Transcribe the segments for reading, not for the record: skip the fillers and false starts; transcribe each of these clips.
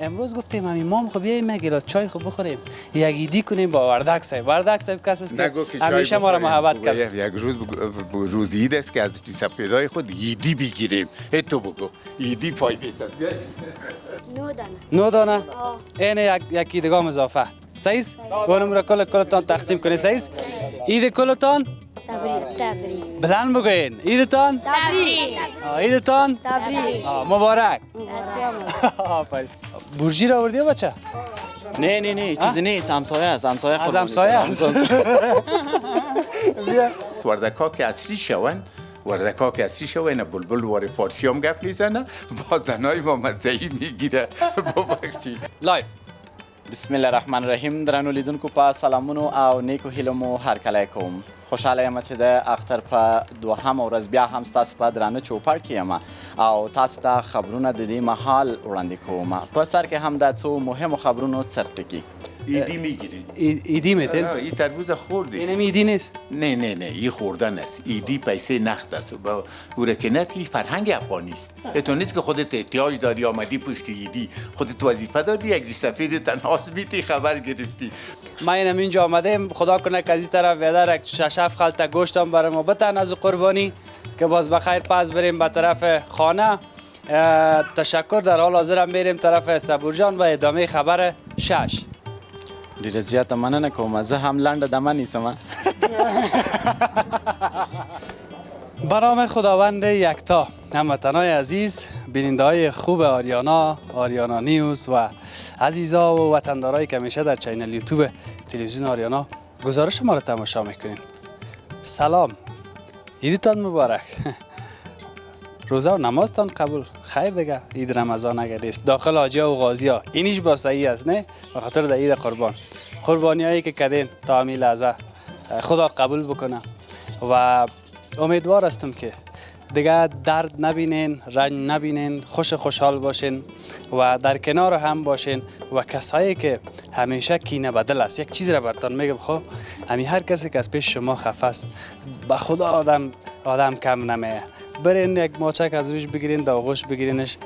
امروز گفتیم همین مام خب بیاییم یک گلاس چای خب بخوریم، یک ایدی کنیم با وردک صاحب. وردک صاحب کسی است که همیشه ما را محبت کرد. یک روز عید است که از سپیدای خود ایدی بگیریم. تو بگو ایدی فایده داره. 9 دانه. 9 دانه؟ این یکی دیگه اضافه. صحیح است؟ اونم را کلتان تقسیم کنید. صحیح است؟ عید کلتان؟ تبریک. بلند بگوین. عیدتان؟ تبریک. عیدتان؟ تبریک. مبارک. دست آفرین. برجی را آوردی بچه؟ نه چیزی نیست، همسایه است. همسایه از همسایه است. وردکا که اصلی شون، وردکا که اصلی شون، بلبل وار فارسی هم گپ میزنه، با زنای ما مزهی میگیره. ببخشید. لایف. بسم الله الرحمن الرحیم. درنو لیدونکو په سلامونو او نیکو هیلو مو هرکلی کوم. خوشحاله یم چې د اختر په دوهم ورځ بیا هم ستاسو په درانه چوپړ کې یم او تاسو ته خبرونه د دې مهال وړاندې کوم. په سر کې هم د څو مهمو خبرونو سرټکی. ایدی میگیرین؟ ایدی میتین؟ این تربوز خوردی؟ اینم ایدی نیست؟ نه این خوردن است. ایدی پیسه نقد است. با ورکنتی فرهنگ افغانی است. تو نیست که خودت احتیاج داری آمدی پشت ایدی، خودت وظیفه داری یک ریش سفید تنهاست بیتی خبر گرفتی. ما اینم اینجا آمدیم، خدا کنه که از این طرف ویدر یک ششف خلطه گوشتم برای ما بتن از قربانی که باز بخیر پس بریم به طرف خانه. تشکر. در حال حاضرم میریم طرف صبورجان و ادامه خبر 6. ډیره زیاته مننه کوم. زه هم لنډه دمه نیسم. به نام خداوند یکتا. هموطنان عزیز، بیننده های خوب آریانا نیوز و عزیزا و وطندارایی که همیشه در چینل یوتیوب تلویزیون آریانا گزارش ما را تماشا میکنین، سلام، عیدتان مبارک. روزه و نمازتان قبول. خیر دیگه، عید رمضان اگر است داخل حاجیا و غازیا اینیش با صحیح است، نه به خاطر د عید قربانیایی که کردین تا همین لحظه خدا قبول بکنه و امیدوار هستم که دیگه درد نبینین، رنج نبینین، خوشحال باشین و در کنار هم باشین و کسایی که همیشه کینه بدل است. یک چیز را براتون میگم، خب همین هر کسی که از پیش شما خفه است به خدا آدم کم نمیه. برین یک ماچک از روش بگیرین، داغوش بگیرینش،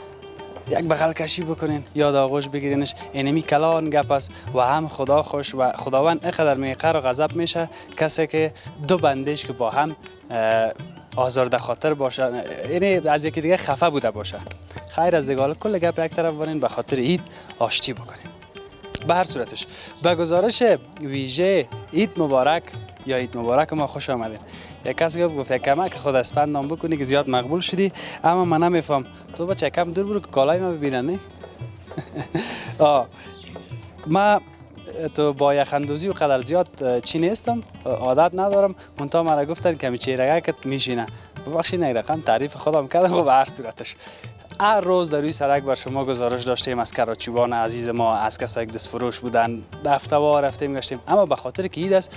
یک بغل کشی بکنین یا داغوش بگیرینش. اینمی کلان گپ است و هم خدا خوش و خداوند اینقدر میقر و غضب میشه کسی که دو بندش که با هم آزرده خاطر باشه، یعنی از یکی دیگه خفه بوده باشه. خیر از دیگه کل گپ یک طرف برین، به خاطر عید آشتی بکنین. به هر صورتش به گزارش ویژه عید مبارک یا عید مبارک ما خوش آمدین. یک کسی گفت یک کمک خود اسپند نام بکنی که زیاد مقبول شدی، اما من نمیفهم. تو بچه کم دور برو که کالای ما ببینن. نه ما تو با یخندوزی و قدر زیاد چی نیستم، عادت ندارم. منتها مرا گفتن که چهره‌کت میشینه. ببخشید این رقم تعریف خودم کردم. خب به هر صورتش هر روز در روی سرک بر شما گزارش داشتیم از کراچیوان عزیز ما، از کسایی که دست فروش بودن، دفترها رفتیم گشتیم. اما به خاطر که عید است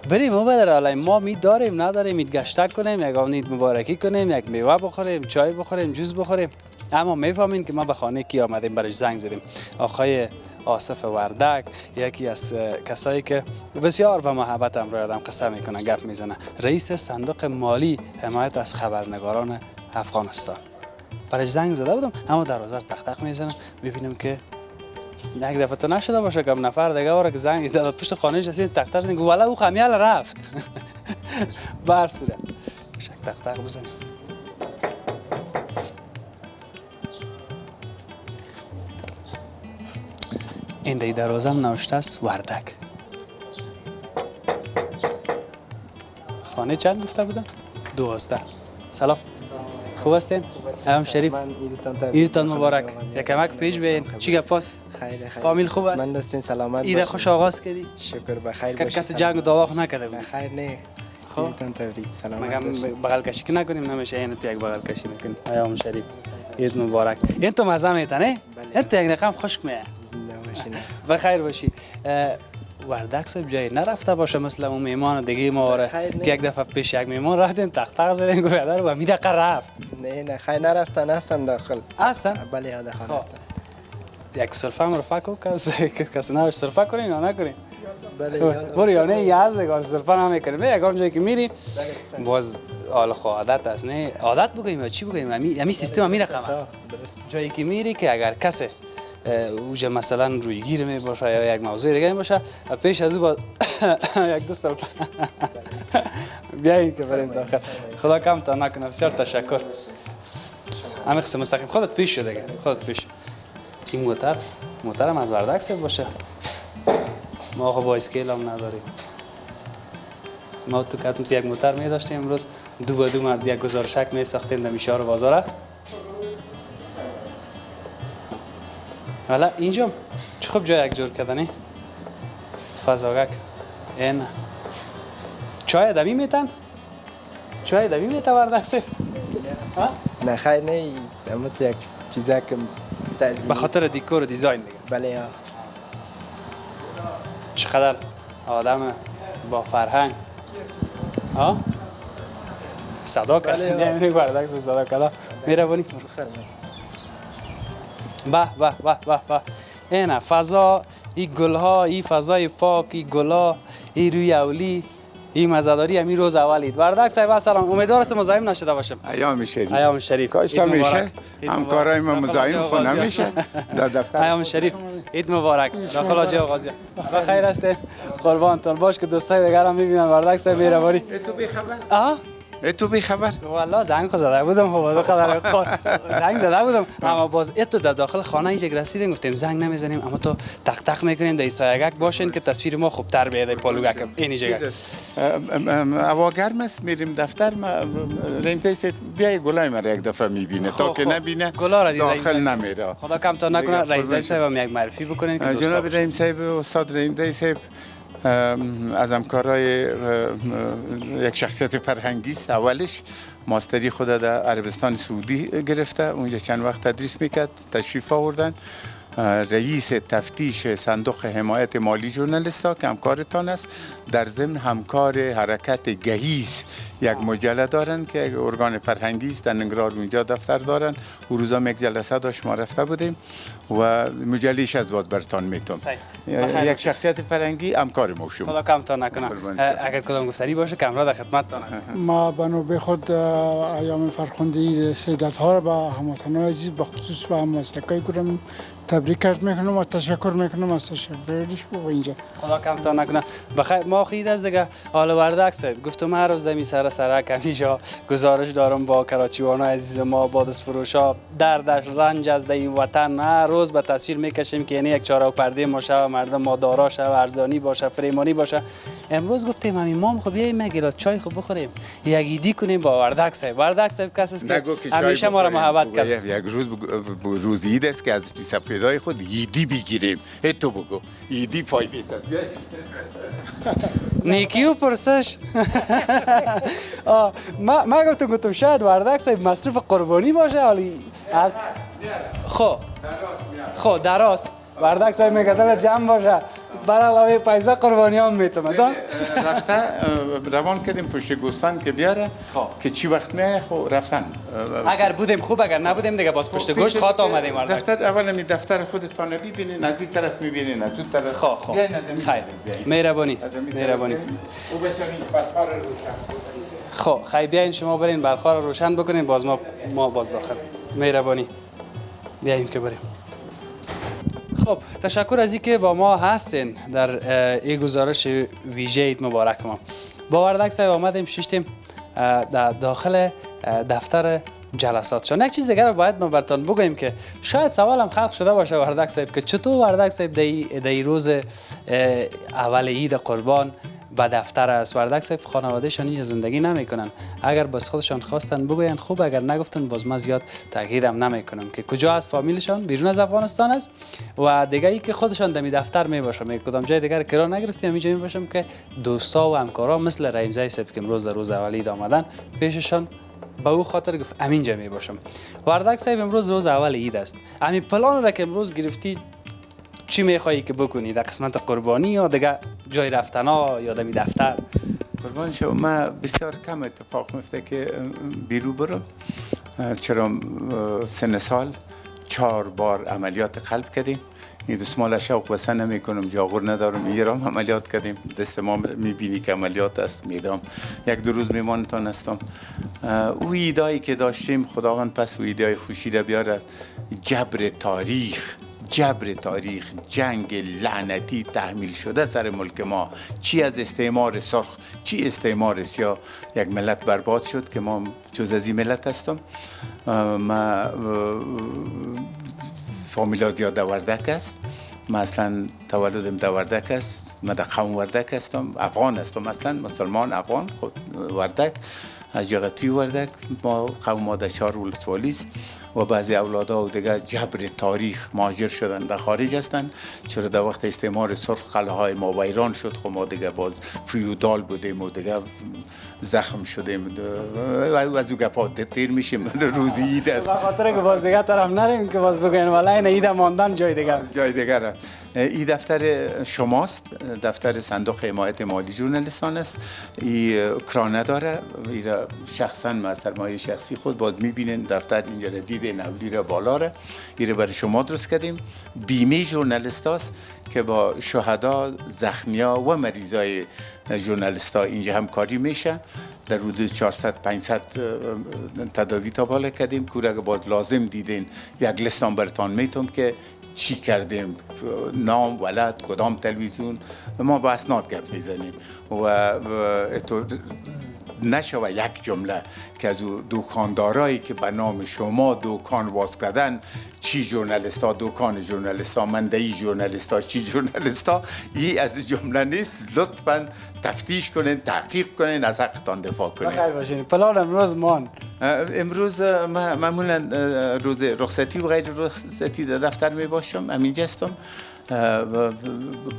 بریم ما بدر علی ما می داریم نداریم، عید گشتک کنیم، یک عید مبارکی کنیم، یک میوه بخوریم، چای بخوریم، جوز بخوریم. اما میفهمین که ما به خانه کی آمدیم، برش زنگ زدیم. آقای آصف وردک، یکی از کسایی که بسیار به محبتم رو آدم قسم میکنه، گپ میزنه، رئیس صندوق مالی حمایت از خبرنگاران افغانستان. برش زنگ زده بودم، اما دروازه تق میزنم، ببینم که یک دفعه تو نشده باشه که نفر دیگه واره که زنگ داد پشت خانه نشستین تق زدن، گفت والا او خمیال رفت. به هر صورت شک تق بزنیم. این دی دروازه هم نوشته است وردک. خانه چند گفته بودن؟ 12. سلام. خوب هستین؟ هم شریف. عیدتان مبارک. یک کمک پیش بیاین. چی گپ است؟ خیر. فامیل خوب است؟ من دستین سلامت عید خوش آغاز کردی؟ شکر بخیر باشید. کسی جنگ و داغ نکرده بود؟ خیر نه. عیدتان تبریک. سلامت باشید. مگم بغل کشی که نکنیم، نمیشه این تو یک بغل کشی میکنیم. ایام شریف. عید مبارک. این تو مزه میتنه؟ این تو یک رقم خشک میه. بخیر باشی. وردک صاحب جایی نرفته باشه مثل اون میمان دیگه ما که یک دفعه پیش یک میمان رفتیم تق زدیم گفت یادر و میده رفت. نه خیر نرفتن هستن داخل. هستن؟ بله یاد خان هستن. یک سرفه هم رفع کو کسی نوش سرفه کنیم یا نکنیم؟ بله برو یا نه یاز دیگه سرفه نمیکنیم. یکم جایی که میری باز حال خو عادت است، نه عادت بگیم یا چی بگیم، همین سیستم همین رقم است. جایی که میری که اگر کسی اوجه مثلا رویگیر می باشه یا یک موضوع دیگه می باشه پیش از او با یک دو سال بیایید که بریم داخل. خدا کم تا نکنه. بسیار تشکر. همین قسم مستقیم خودت پیش شو دیگه. خودت پیش. این موترم از وردک باشه. ما خب با اسکیل هم نداریم. ما تو کتمس یک موتر می داشتیم امروز دو با دو مرد یک گزارشک می ساختیم در میشار بازاره. حالا اینجا چه خوب جای یک جور کردنی فضاگک این چای دمی میتن؟ چای دمی میتن وردک سیف؟ نه خیر نه اما یک چیزا که به خاطر دیکور و دیزاین دیگه. بله ها. چقدر آدم با فرهنگ ها؟ صدا کرد. نمی‌بینی وردک سیف صدا کرد. میرونی؟ به به به به به اینه فضا، این گلها، این فضای پاک، این گلا، این روی اولی، این مزاداری همین روز اولید. وردک صاحب سلام، امیدوار است مزاحم نشده باشم. ایام شریف. ایام شریف. کاش که میشه همکارای ما مزاحم خود نمیشه در دفتر. ایام شریف. عید مبارک. داخل حاجی آغازی. بخیر هستین. قربانتون باش که دوستای دیگر هم میبینن وردک صاحب مهربانی. تو بی خبر؟ آها تو بی خبر؟ والله زنگ زده بودم خب زنگ زده بودم اما باز تو در داخل خانه اینجا رسیدیم گفتیم زنگ نمیزنیم اما تو تق تق میکنیم در سایگک باشین که تصویر ما خوبتر بیاد پالوگک اینجا هوا گرم است میریم دفتر ریم سیت بیای گلای ما یک دفعه میبینه تا که نبینه داخل نمیره. خدا کم تا نکنه رئیس صاحب هم یک معرفی بکنین که جناب رحیم صاحب استاد رحیم صاحب از همکارای یک شخصیت فرهنگی است. اولش ماستری خود در عربستان سعودی گرفته، اونجا چند وقت تدریس میکرد، تشریف آوردن. رئیس تفتیش صندوق حمایت مالی ژورنالیستا که همکارتان است، در ضمن همکار حرکت گهیز یک مجله دارن که یک ارگان فرهنگی است، در ننگرهار اونجا دفتر دارن. او روزا یک جلسه داشت ما رفته بودیم و مجلهش از باز برتان میتونم. یک شخصیت فرهنگی همکار ما شما. خدا کم تا نکنه. اگر کدام گفتنی باشه کامرا در خدمتتان. ما بنابه خود ایام فرخنده سیدت ها را به هموطنان عزیز به خصوص به مسلکای گرم تبریک میکنم و تشکر میکنم از تشکرش با اینجا. خدا کم تا نکنه. بخیر ما خید از دیگه حال وردک صاحب گفتم هر روز دمی سرک همیشه گزارش دارم با کراچیوان عزیز ما با دست فروشا دردش رنج از این وطن هر روز به تصویر میکشیم که یعنی یک چاره و پرده ما شب مردم ما دارا شب ارزانی باشه فریمانی باشه. امروز گفتیم همین ما خب بیایم یک گلاس چای خوب بخوریم یک ایدی کنیم با وردک صاحب. وردک صاحب کسی است که همیشه ما را محبت کرد. یک روز عید است که از پیدای خود ایدی بگیریم. تو بگو ایدی فایده است. نیکی و پرسش. ما گفتم شاید وردک صاحب مصرف قربانی باشه حالی خب دراست وردک صاحب میگه جمع باشه بر علاوه پیسه قربانی هم میتونه رفته روان کردیم پشت گوسفند که بیاره که چی وقت نه خب رفتن اگر بودیم خوب اگر نبودیم دیگه باز پشت گوشت خاط آمدیم وردک دفتر اول می دفتر خودتان ببینین از این طرف میبینین از اون طرف خیر مهربانی او بچه‌ها برقرار روشن خب خیر بیاین شما برین برقرار روشن بکنین باز ما باز داخل مهربانی بیایم که بریم. خب تشکر از اینکه با ما هستین در این گزارش ویژه عید مبارک ما. با وردک صاحب آمدیم شیشتیم در داخل دفتر جلساتشان. یک چیز دیگر رو باید ما براتون بگویم که شاید سوالم خلق شده باشه وردک صاحب که چطور وردک صاحب در روز اول عید قربان به دفتر است. وردک صاحب خانوادهشان اینجا زندگی نمیکنن. اگر باز خودشان خواستن بگوین خوب اگر نگفتن باز ما زیاد تاکیدم نمیکنم که کجا از فامیلشان بیرون از افغانستان است و دیگه ای که خودشان دمی دفتر می باشم کدام جای دیگر کرا نگرفتیم اینجا می باشم که دوستا و همکارا مثل رحیم زای صاحب که امروز روز اولید آمدن پیششان با او خاطر گفت همینجا می باشم. وردک صاحب امروز روز اول عید است. همین پلان را که امروز گرفتی چی میخوایی که بکنی در قسمت قربانی یا دیگه جای رفتنا یا دمی دفتر؟ قربان شو ما بسیار کم اتفاق میفته که بیرون برم چرا سن سال 4 بار عملیات قلب کردیم. این دستمال شوق بسن نمی کنم جاغور ندارم ایرام عملیات کردیم دست ما میبینی که عملیات است میدام 1-2 روز میمانتان هستم. او ایدایی که داشتیم خداوند پس او ایدای خوشی را بیارد. جبر تاریخ جبر تاریخ، جنگ لعنتی تحمیل شده سر ملک ما، چی از استعمار سرخ چی استعمار سیاه، یک ملت برباد شد که ما جز از این ملت هستم. ما فامیلا زیاد وردک است، من اصلا تولدم در وردک است، من در قوم وردک هستم، افغان هستم، اصلا مسلمان افغان خود وردک از جغتی وردک. ما قوم ما در 4 ولسوالی است و بعضی اولادها و دیگه جبر تاریخ مهاجر شدن در خارج هستند، چرا در وقت استعمار سرخ قلعه های ما ویران شد، خب ما دیگه باز فیودال بودیم و دیگه زخم شدیم و از او گپا تیر میشیم. روزی عید است، به خاطر که باز دیگه طرف نریم که باز بگوین ولی این عید ماندن جای دیگه این دفتر شماست، دفتر صندوق حمایت مالی ژورنالیستان است. این کرانه داره، این شخصا ما سرمایه شخصی خود باز میبینین دفتر اینجا دید نولی را بالا را این برای شما درست کردیم. بیمه ژورنالیست است که با شهدا، زخمیا و مریضای ژورنالیستا اینجا همکاری میشه. در حدود 400-500 تداوی تا بالا کردیم که اگه باز لازم دیدین یک لیستان براتون میتونم که چی کردیم، نام، ولد، کدام تلویزیون، ما با اسناد گپ میزنیم و نشوه یک جمله که از دکاندارایی که به نام شما دکان باز کردن چی ژورنالیستا، دکان ژورنالیستا، مندهی ژورنالیستا، چی ژورنالیستا، این از جمله نیست. لطفاً تفتیش کنین، تحقیق کنین، از حقتان دفاع کنین. بخیر باشین. پلان امروز معمولا روز رخصتی و غیر رخصتی در دفتر می باشم، همینجا هستم.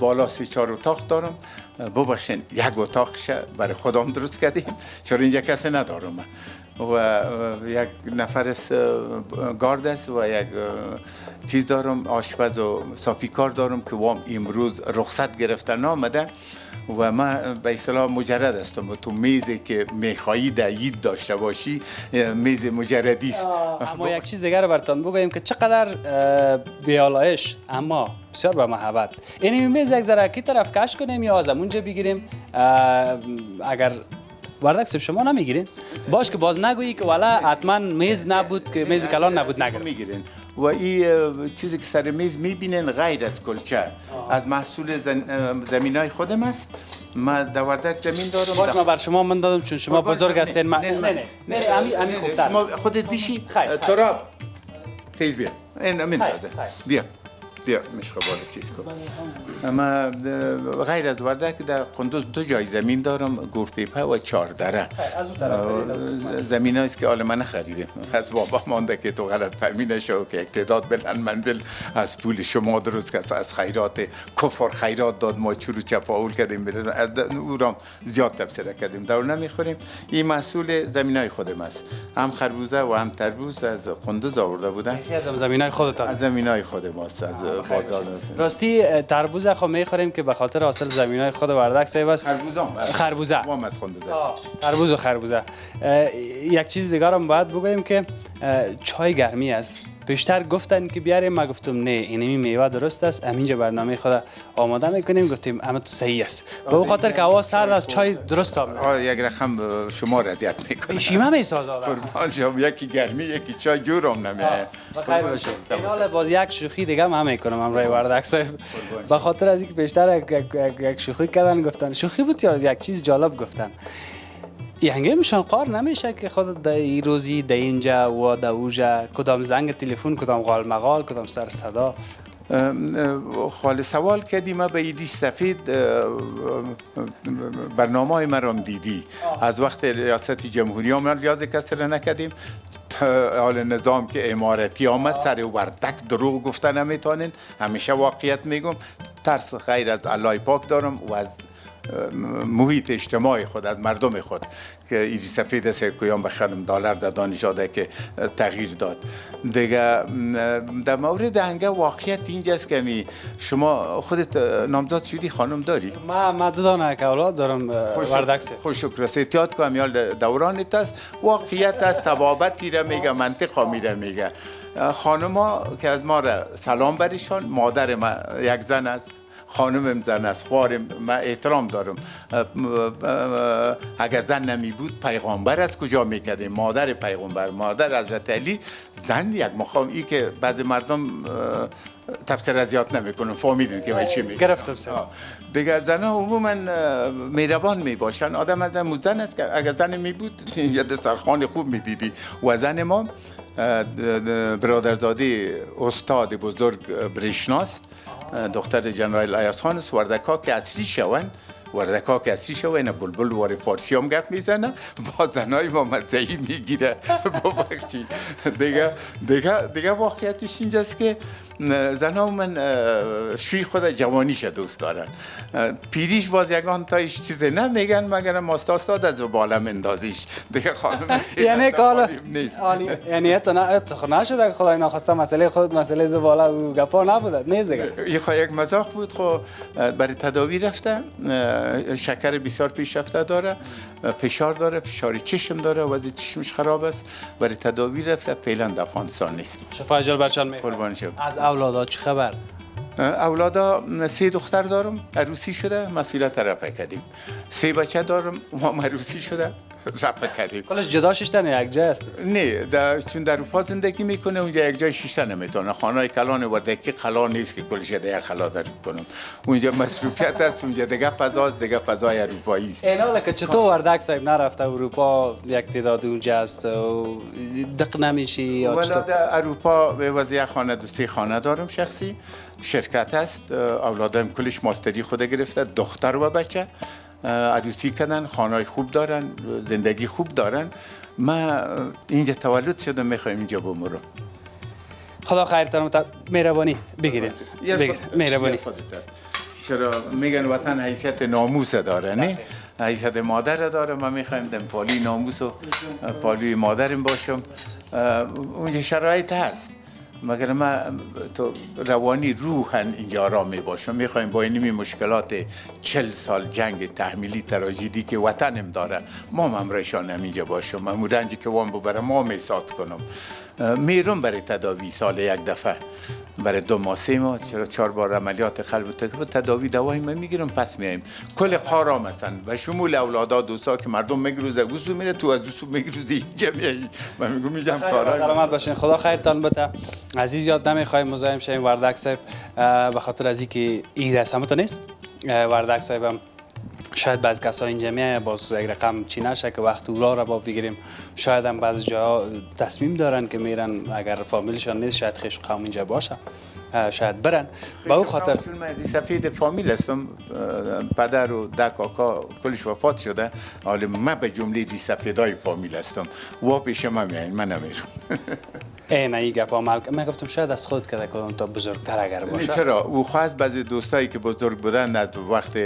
بالا 3-4 اتاق دارم. ببخشین یک اتاقش برای خودم درست کردیم چون اینجا کسی ندارم و یک نفر گارد است و یک چیز دارم، آشپز و صافیکار دارم که وام امروز رخصت گرفتن آمده و من به اصطلاح مجرد هستم و تو میزی که میخوایی در عید داشته باشی میز مجردی است. اما یک چیز دیگر رو براتون بگویم که چقدر بیالایش اما بسیار با محبت. این میز یک ذره کی طرف کش کنیم یا از اونجا بگیریم؟ اگر وردک صاحب شما نمیگیرین باش که باز نگویی که والا حتما میز نبود که میز کلان نبود میگیرین و این چیزی که سر میز میبینین غیر از کلچه از محصول زمینای خودم است. من در وردک زمین دارم. باش من بر شما من دادم چون شما بزرگ هستین. نه امی خوبتر شما خودت بیشی تراب تیز بیا این امین تازه بیا مشخبال چیز کن. اما غیر از وردک در قندوز 2 جای زمین دارم، گورتیپه و 4 دره. زمین هاییست که حال من نخریدم، از بابا مانده که تو غلط فهمی نشو که یک تعداد بلند منزل از پول شما درست کرد، از خیرات کفار خیرات داد، ما چورو چپاول کردیم او را زیاد تبصره کردیم دور نمیخوریم. این محصول زمین های خودم است، هم خربوزه و هم تربوز از قندوز آورده بودن. از زمین های خودتان؟ از زمین های خودم است، از بازار. راستی تربوز خو میخوریم که به خاطر حاصل زمینای خود وردک صاحب است. خربوزه ما از قندوز است. تربوز و خربوزه. یک چیز دیگر هم باید بگویم که چای گرمی است. بیشتر گفتن که بیاریم، ما گفتم نه اینمی میوه درست است، همینجا برنامه خود آماده میکنیم، گفتیم اما تو صحیح است. به خاطر که هوا سرد است چای درست آمد. یک رقم شما را اذیت میکنه. شیمه میسازه. قربان شما، یکی گرمی یکی چای جورم نمیاد. بخیر باشه. اینال باز یک شوخی دیگه هم میکنم امروز وردک صاحب. به خاطر از اینکه بیشتر یک شوخی کردن، گفتن شوخی بود یا یک چیز جالب گفتن. یعنی میشن قار نمیشه که خود در این روزی در اینجا و در اوجا کدام زنگ تلفن، کدام قال مقال، کدام سر صدا. خاله سوال کردی، ما به ایدی سفید برنامه های مرام دیدی از وقت ریاست جمهوری آمد ریاض کسی را نکردیم. حال نظام که امارتی آمد سر وردک دروغ گفتن نمیتونین، همیشه واقعیت میگم. ترس غیر از الله پاک دارم و از محیط اجتماعی خود، از مردم خود که ایدی سفید است کویان بخرم دلار در دانشاده که تغییر داد دیگه. در مورد انگه واقعیت اینجاست که شما خودت نامزد شدی، خانم داری؟ ما 2 دانه که اولاد دارم وردک سه. خوش شکر است. احتیاط کنم یال دورانت است، واقعیت است، تبابتی را میگه، منطق میره میگه. خانما که از ما را سلام بریشان، مادر ما یک زن است، خانمم زن است، خوارم، من احترام دارم. اگر زن نمی بود پیغمبر از کجا میکرده؟ مادر پیغمبر، مادر حضرت علی، زن یک مقام. ای که بعضی مردم تفسیر از یاد نمیکنن، فهمیدن که من چی میگم. گرفتم سر. دیگه زنها عموما مهربان میباشن. آدم از زن است که اگر زن می بود یه دسترخوان خوب میدیدی. و زن ما برادرزاده استاد بزرگ برشناس، دختر جنرال ایاز خان است. وردکا که اصلی شون، وردکا که اصلی شون، اینا بلبل وار فارسی هم گپ میزنه، با زنای ما مزهی میگیره. ببخشید. دیگه واقعیتش اینجاست که زنها من شوی خود جوانیش دوست دارن. پیریش باز یگان تایش چیزی نمیگن مگر ماستاستاد از بالا مندازیش. دیگه خانم یعنی کالا نیست. یعنی تو نشده که خدای ناخواسته مسئله خود مسئله زباله و گپا نبوده نیست دیگه. یک مزاق بود. خب برای تداوی رفته، شکر بسیار پیشرفته داره، فشار داره، فشار چشم داره، وضع چشمش خراب است. برای تداوی رفته، فعلا در افغانستان نیست. شفای جل برشان میکنم. قربان شم. از اولادها چه خبر؟ اولادا 3 دختر دارم، عروسی شده، مسئولیت رفع کردیم. 3 بچه دارم، ما عروسی شده، رفع کردیم. کلش جدا ششتن یک جای است؟ نه، چون در اروپا زندگی میکنه، اونجا یک جای شیشته نمیتونه. خانه کلان وردکی قلا نیست که کلش یک خلا در کنم. اونجا مصروفیت است، اونجا دیگه فضاست، دیگه فضای اروپایی است. اینا که چطور وردک صاحب نرفته اروپا، یک تعداد اونجا است و دق نمیشی یا ولی چطور؟ در اروپا به وضع خانه 2-3 خانه دارم شخصی، شرکت است. اولادم کلش ماستری خود گرفته، دختر و بچه عروسی کردن، خانه خوب دارن، زندگی خوب دارن. من اینجا تولد شدم، میخوایم اینجا بمرم. خدا خیرتان مهربانی بگیرید. مهربانی. چرا میگن وطن حیثیت ناموس داره، نه؟ حیثیت مادر داره. من میخوایم دم پالی ناموس و پالی مادرم باشم. اونجا شرایط هست، مگر من تو روانی روحن اینجا آرام می باشم. میخوایم با اینمی مشکلات 40 سال جنگ تحمیلی تراژدی که وطنم داره، ما همراهشان اینجا باشم. من رنجی که وام ببرم ما احساس کنم. میرم برای تداوی سال یک دفعه، برای 2 ماه 3 ماه، 4 بار عملیات قلب و تداوی دوایی ما میگیرم، پس میایم. کل قارام هستن و شمول اولادا دوستا که مردم میگروزه گوزو میره، تو از دوستو میگروزی جمعی. من میگم میجم کارا. سلامت باشین، خدا خیرتان بده. عزیز یاد نمیخوایم مزاحم شیم وردک صاحب به خاطر از اینکه عید است، همه تو نیست. وردک صاحب هم شاید بعض کسا اینجا میایه باز یک رقم چی نشه که وقت اورا را با بگیریم. شاید هم بعض جاها تصمیم دارن که میرن، اگر فامیلشان نیست شاید خیش قوم اینجا باشه، شاید برن. با او خاطر چون من سفید فامیل هستم، پدر و 10 کاکا کلش وفات شده، حالا من به جمله سفیدای فامیل هستم. و پیش من میایین، من نمیرم. این ای گپا من گفتم شاید از خود کده کدام تا بزرگتر اگر باشه. چرا؟ او خواست بعضی دوستایی که بزرگ بودن از وقت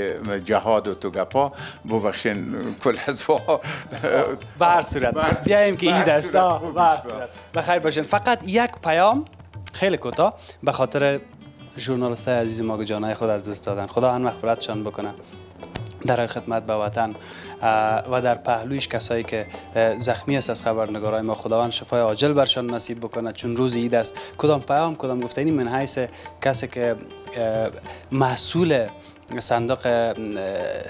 جهاد و تو گپا ببخشین کل از به هر صورت بیاییم که عید است. به هر صورت بخیر باشین. فقط یک پیام خیلی کوتاه به خاطر ژورنالیستای عزیز ما که جانای خود از دست دادن. خدا ان مغفرتشان بکنه. در خدمت به وطن و در پهلویش کسایی که زخمی است از خبرنگارای ما، خداوند شفای عاجل برشان نصیب بکنه، چون روز عید است. کدام پیام کدام گفتنی من حیث کسی که مسئول صندوق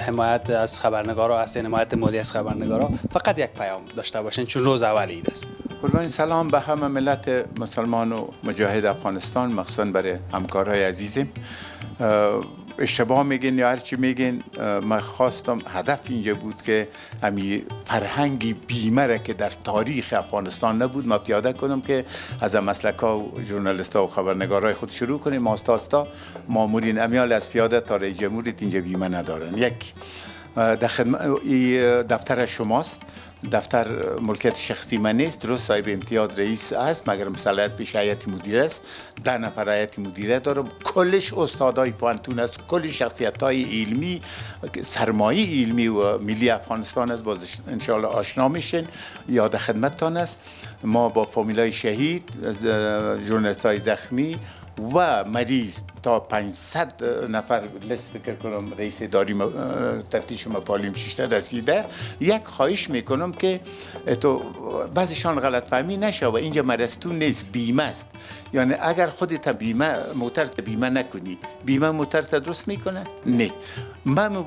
حمایت از خبرنگارا است، حمایت مالی از خبرنگارا، فقط یک پیام داشته باشین چون روز اول عید است. قربان سلام به همه ملت مسلمان و مجاهد افغانستان، مخصوصا برای همکارای عزیزم. اشتباه میگین یا هر چی میگین، من خواستم هدف اینجا بود که همین فرهنگی بیمه که در تاریخ افغانستان نبود ما پیاده کنم، که از مسلک‌ها و ژورنالیست‌ها و خبرنگارای خود شروع کنیم. آستا مامورین امیال از پیاده تا رئیس جمهوریت اینجا بیمه ندارن. یک دفتر شماست، دفتر ملکیت شخصی من نیست. درست صاحب امتیاز رئیس است، مگر صلاحیت پیش هیئت مدیره است. 10 نفر هیئت مدیره دارم، کلش استادای پانتون است، کل شخصیت‌های علمی، سرمایه علمی و ملی افغانستان است. باز انشالله آشنا میشین، یاد خدمتتان است. ما با فامیلای شهید، ژورنالیست‌های زخمی و مریض تا 500 نفر لیست فکر کنم رئیس اداری تفتیش مپالیم شیشته رسیده. یک خواهش میکنم که تو بعضیشان غلط فهمی نشه و اینجا مرستون نیست، بیمه است. یعنی اگر خودت موتر بیمه نکنی، بیمه موتر درست میکنه؟ نه. من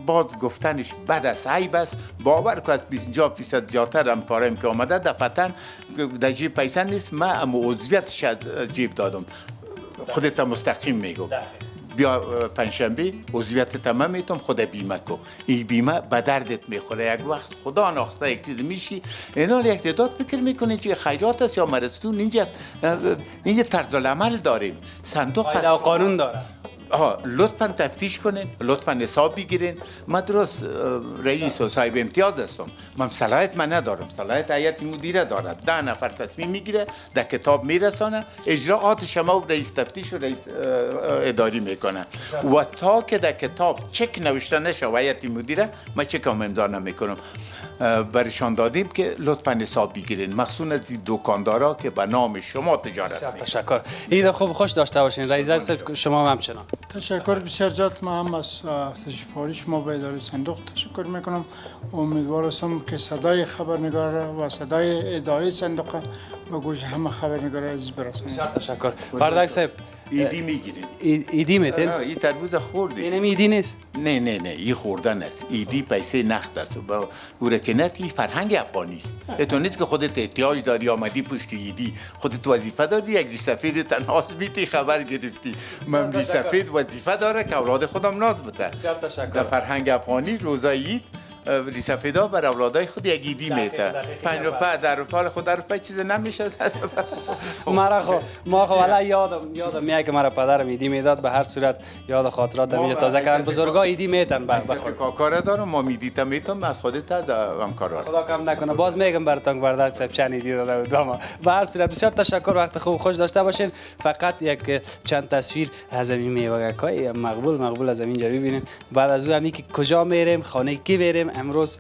باز گفتنش بد است، عیب است. باور کن از 50% زیادتر همکارم که آمده در پتن در جیب پیسه نیست، من اما عضویتش از جیب دادم. خودت مستقیم میگم بیا پنجشنبه عضویت تمام میتم، خود بیمه کو. این بیمه به دردت میخوره. یک وقت خدا ناخسته یک چیز میشی، اینا یک تعداد فکر میکنه چه خیرات است یا مرستون. اینجا طرز العمل داریم، صندوق قاعده و قانون داره. لطفا تفتیش کنین، لطفا حساب بگیرین. من درست رئیس و صاحب امتیاز هستم، من صلاحیت ندارم، صلاحیت هیئت مدیره دارد. 10 نفر تصمیم میگیره، در کتاب میرسانه، اجراعات شما رئیس تفتیش و رئیس اداری میکنه و تا که در کتاب چک نوشته نشه و هیئت مدیره، من چکم امضا نمیکنم. برشان دادیم که لطفا حساب بگیرین، مخصوصا از دکاندارا که به نام شما تجارت میکنن. تشکر. عید خوب خوش داشته باشین. رئیس شما هم همچنان. تشکر بسیار زیاد. من هم از تشریف شما به اداره صندوق تشکر میکنم. امیدوار هستم که صدای خبرنگار و صدای اداره صندوق به گوش همه خبرنگار عزیز برسه. بسیار تشکر. بردک صاحب ایدی میگیرین؟ ایدی میتین؟ این تربوز خوردی؟ اینم ایدی نیست؟ نه این خوردن است. ایدی پیسه نقد است. با ورکنتی فرهنگ افغانی است. تو نیست که خودت احتیاج داری آمدی پشت ایدی، خودت وظیفه داری یک ریسفید تنهاست بیتی خبر گرفتی. من ریسفید وظیفه داره که اولاد خودم ناز بده. بسیار تشکر. در فرهنگ افغانی روزای عید ریسفیدا بر اولادای خود یک ایدی میته. 5 روپه 10 روپه خود 10 روپه چیز نمیشه. ما خو والا یادم میاد که مرا پدرم ایدی میداد. به هر صورت یاد خاطرات میاد. تازه کردن بزرگا ایدی میتن بخور. کاکار دارم، ما میدیتم میتم از خودت از همکارا. خدا کم نکنه. باز میگم براتون برداشت صاحب چند ایدی داده بود. به هر صورت بسیار تشکر. وقت خوب خوش داشته باشین. فقط یک چند تصویر از این میوه‌های مقبول از اینجا ببینین. بعد از اون همی که کجا میریم، خانه کی بریم، امروز